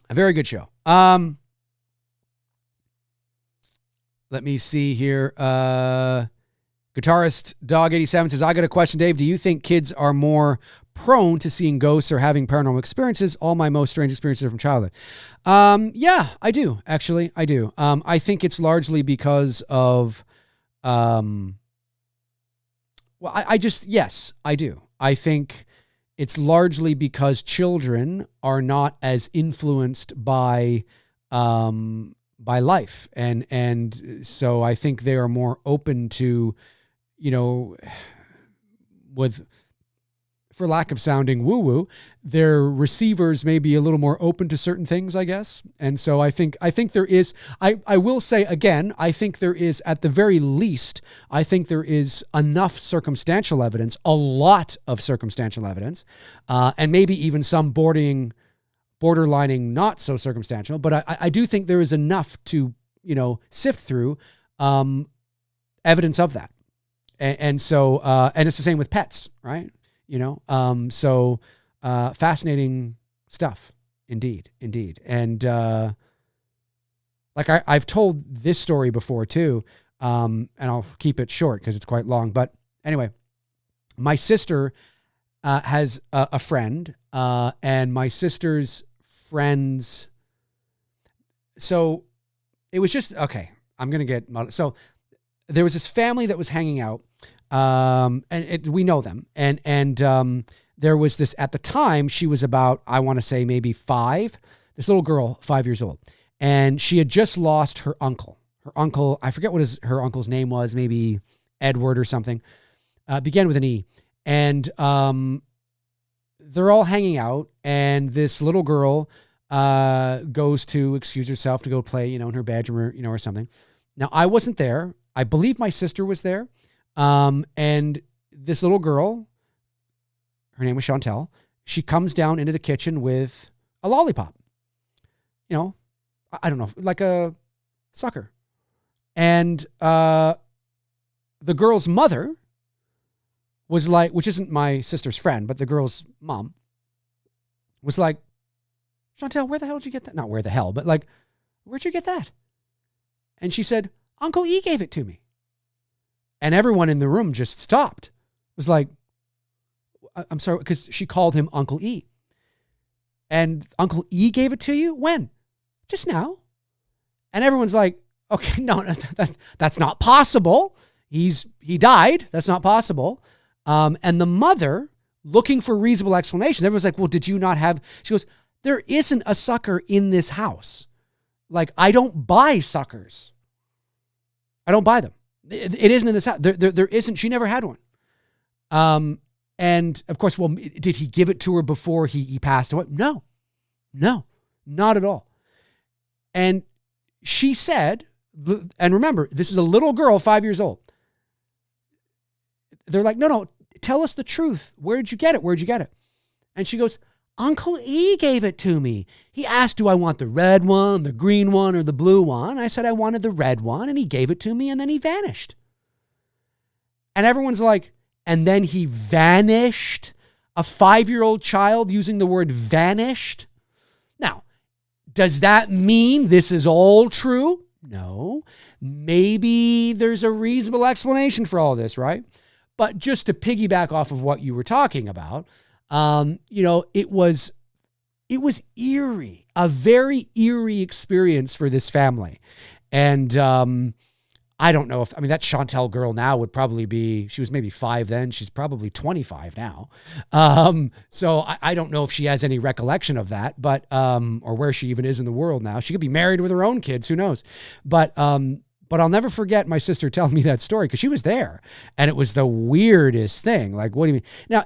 A very good show. Let me see here. Guitarist Dog87 says, I got a question, Dave. Do you think kids are more prone to seeing ghosts or having paranormal experiences? All my most strange experiences are from childhood. Yeah, I do. Actually, I do. I think it's largely because of, yes, I do. I think it's largely because children are not as influenced by life. And so I think they are more open to, for lack of sounding woo-woo, their receivers may be a little more open to certain things, I guess. And so I think there is, I will say again, I think there is, at the very least, I think there is enough circumstantial evidence, a lot of circumstantial evidence, and maybe even some borderlining not so circumstantial, but I do think there is enough to, sift through evidence of that. And so it's the same with pets, right? So fascinating stuff, indeed. And like I've told this story before too, and I'll keep it short because it's quite long. But anyway, my sister has a friend, and my sister's friends. So it was just, okay, I'm going to get, so there was this family that was hanging out, and we know them. And there was this, at the time, she was about, I want to say maybe 5, this little girl, 5 years old. And she had just lost her uncle. Her uncle, I forget what her uncle's name was, maybe Edward or something, began with an E. And they're all hanging out, and this little girl goes to excuse herself to go play, in her bedroom or something. Now, I wasn't there. I believe my sister was there. And this little girl, her name was Chantel, she comes down into the kitchen with a lollipop. I don't know, like a sucker. And the girl's mother was like, which isn't my sister's friend, but the girl's mom was like, Chantel, where the hell did you get that? Not where the hell, but like, where'd you get that? And she said, Uncle E gave it to me. And everyone in the room just stopped. It was like, I'm sorry, because she called him Uncle E. And Uncle E gave it to you? When? Just now. And everyone's like, okay, no, that's not possible. He died. That's not possible. And the mother, looking for reasonable explanations, everyone's like, well, did you not have, she goes, there isn't a sucker in this house. Like, I don't buy suckers. I don't buy them. It isn't in this house. There isn't. She never had one. And of course, well, did he give it to her before he passed away? No, not at all. And she said, and remember, this is a little girl, 5 years old. They're like, no, tell us the truth. Where'd you get it? And she goes, Uncle E gave it to me. He asked, do I want the red one, the green one, or the blue one? I said I wanted the red one, and he gave it to me, and then he vanished. And everyone's like, and then he vanished? A 5-year-old child using the word vanished? Now, does that mean this is all true? No. Maybe there's a reasonable explanation for all this, right? But just to piggyback off of what you were talking about, it was eerie, a very eerie experience for this family. And I don't know that Chantel girl now would probably be, she was maybe 5 then. She's probably 25 now. So I don't know if she has any recollection of that, but, or where she even is in the world now. She could be married with her own kids. Who knows? But But I'll never forget my sister telling me that story because she was there, and it was the weirdest thing. Like, what do you mean? Now,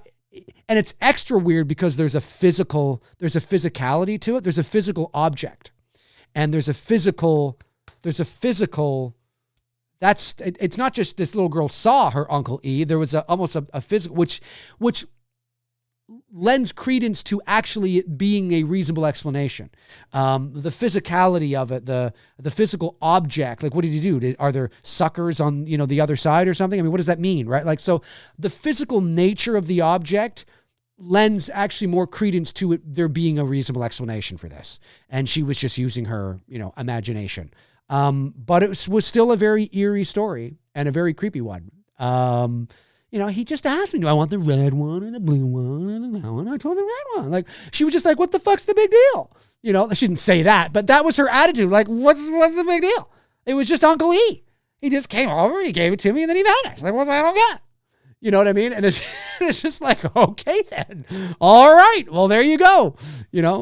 and it's extra weird because there's a physicality to it. There's a physical object, and there's a physical, it's not just this little girl saw her Uncle E. There was almost a physical, which lends credence to actually it being a reasonable explanation. The physicality of it, the physical object, like what did you do? Are there suckers on, the other side or something? I mean, what does that mean, right? Like, so the physical nature of the object lends actually more credence to it there being a reasonable explanation for this. And she was just using her, imagination. But it was still a very eerie story and a very creepy one. He just asked me, do I want the red one and the blue one and the brown one? I told her the red one. Like, she was just like, what the fuck's the big deal? She didn't say that, but that was her attitude. Like, what's the big deal? It was just Uncle E. He just came over, he gave it to me, and then he vanished. Like, I don't get it. You know what I mean? And it's just like, okay then. All right. Well, there you go.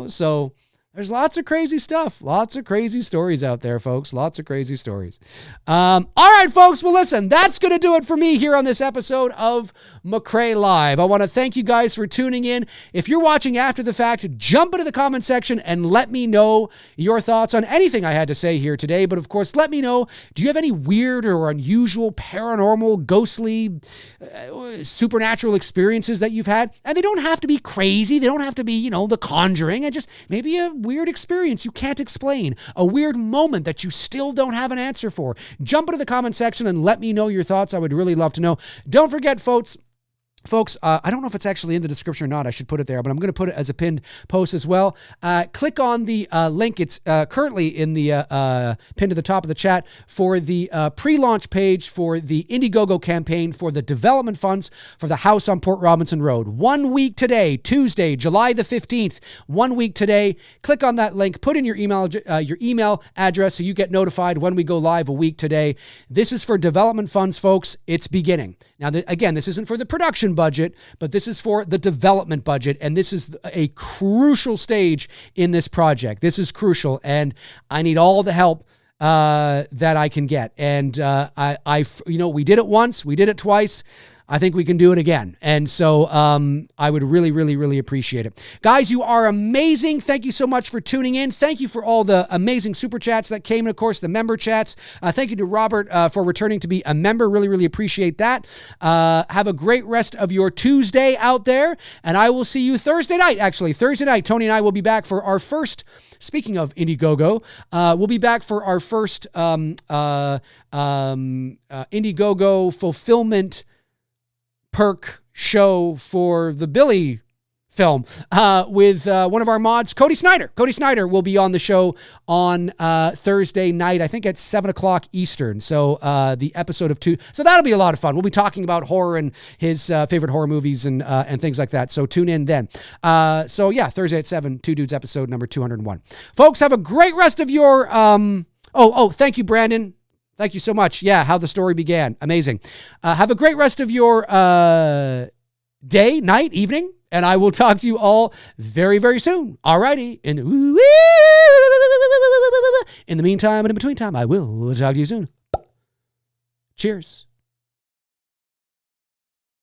So there's lots of crazy stuff. Lots of crazy stories out there, folks. Lots of crazy stories. All right, folks. Well, listen, that's going to do it for me here on this episode of McRae Live. I want to thank you guys for tuning in. If you're watching after the fact, jump into the comment section and let me know your thoughts on anything I had to say here today. But of course, let me know, do you have any weird or unusual, paranormal, ghostly, supernatural experiences that you've had? And they don't have to be crazy. They don't have to be, The Conjuring. And just maybe a weird experience you can't explain, a weird moment that you still don't have an answer for. Jump into the comment section and let me know your thoughts. I would really love to know. Don't forget, folks, I don't know if it's actually in the description or not. I should put it there, but I'm going to put it as a pinned post as well. Click on the link. It's currently in the pinned to the top of the chat for the pre-launch page for the Indiegogo campaign for the development funds for the house on Port Robinson Road. 1 week today, Tuesday, July the 15th, 1 week today. Click on that link. Put in your email address so you get notified when we go live a week today. This is for development funds, folks. It's beginning. Now, again, this isn't for the production budget, but this is for the development budget, and this is a crucial stage in this project. This is crucial, and I need all the help that I can get. And we did it once, we did it twice. I think we can do it again. And so I would really, really, really appreciate it. Guys, you are amazing. Thank you so much for tuning in. Thank you for all the amazing super chats that came, and of course, the member chats. Thank you to Robert for returning to be a member. Really, really appreciate that. Have a great rest of your Tuesday out there, and I will see you Thursday night, actually. Thursday night, Tony and I will be back for our first, speaking of Indiegogo, we'll be back for our first Indiegogo fulfillment perk show for the Billy film with one of our mods, Cody Snyder. Cody Snyder will be on the show on Thursday night, I think at 7 o'clock Eastern. So the episode of 2. So that'll be a lot of fun. We'll be talking about horror and his favorite horror movies and things like that. So tune in then. So yeah, Thursday at 7, Two Dudes episode number 201. Folks, have a great rest of your... thank you, Brandon. Thank you so much. Yeah, how the story began. Amazing. Have a great rest of your day, night, evening, and I will talk to you all very, very soon. Alrighty. In the meantime and in between time, I will talk to you soon. Cheers.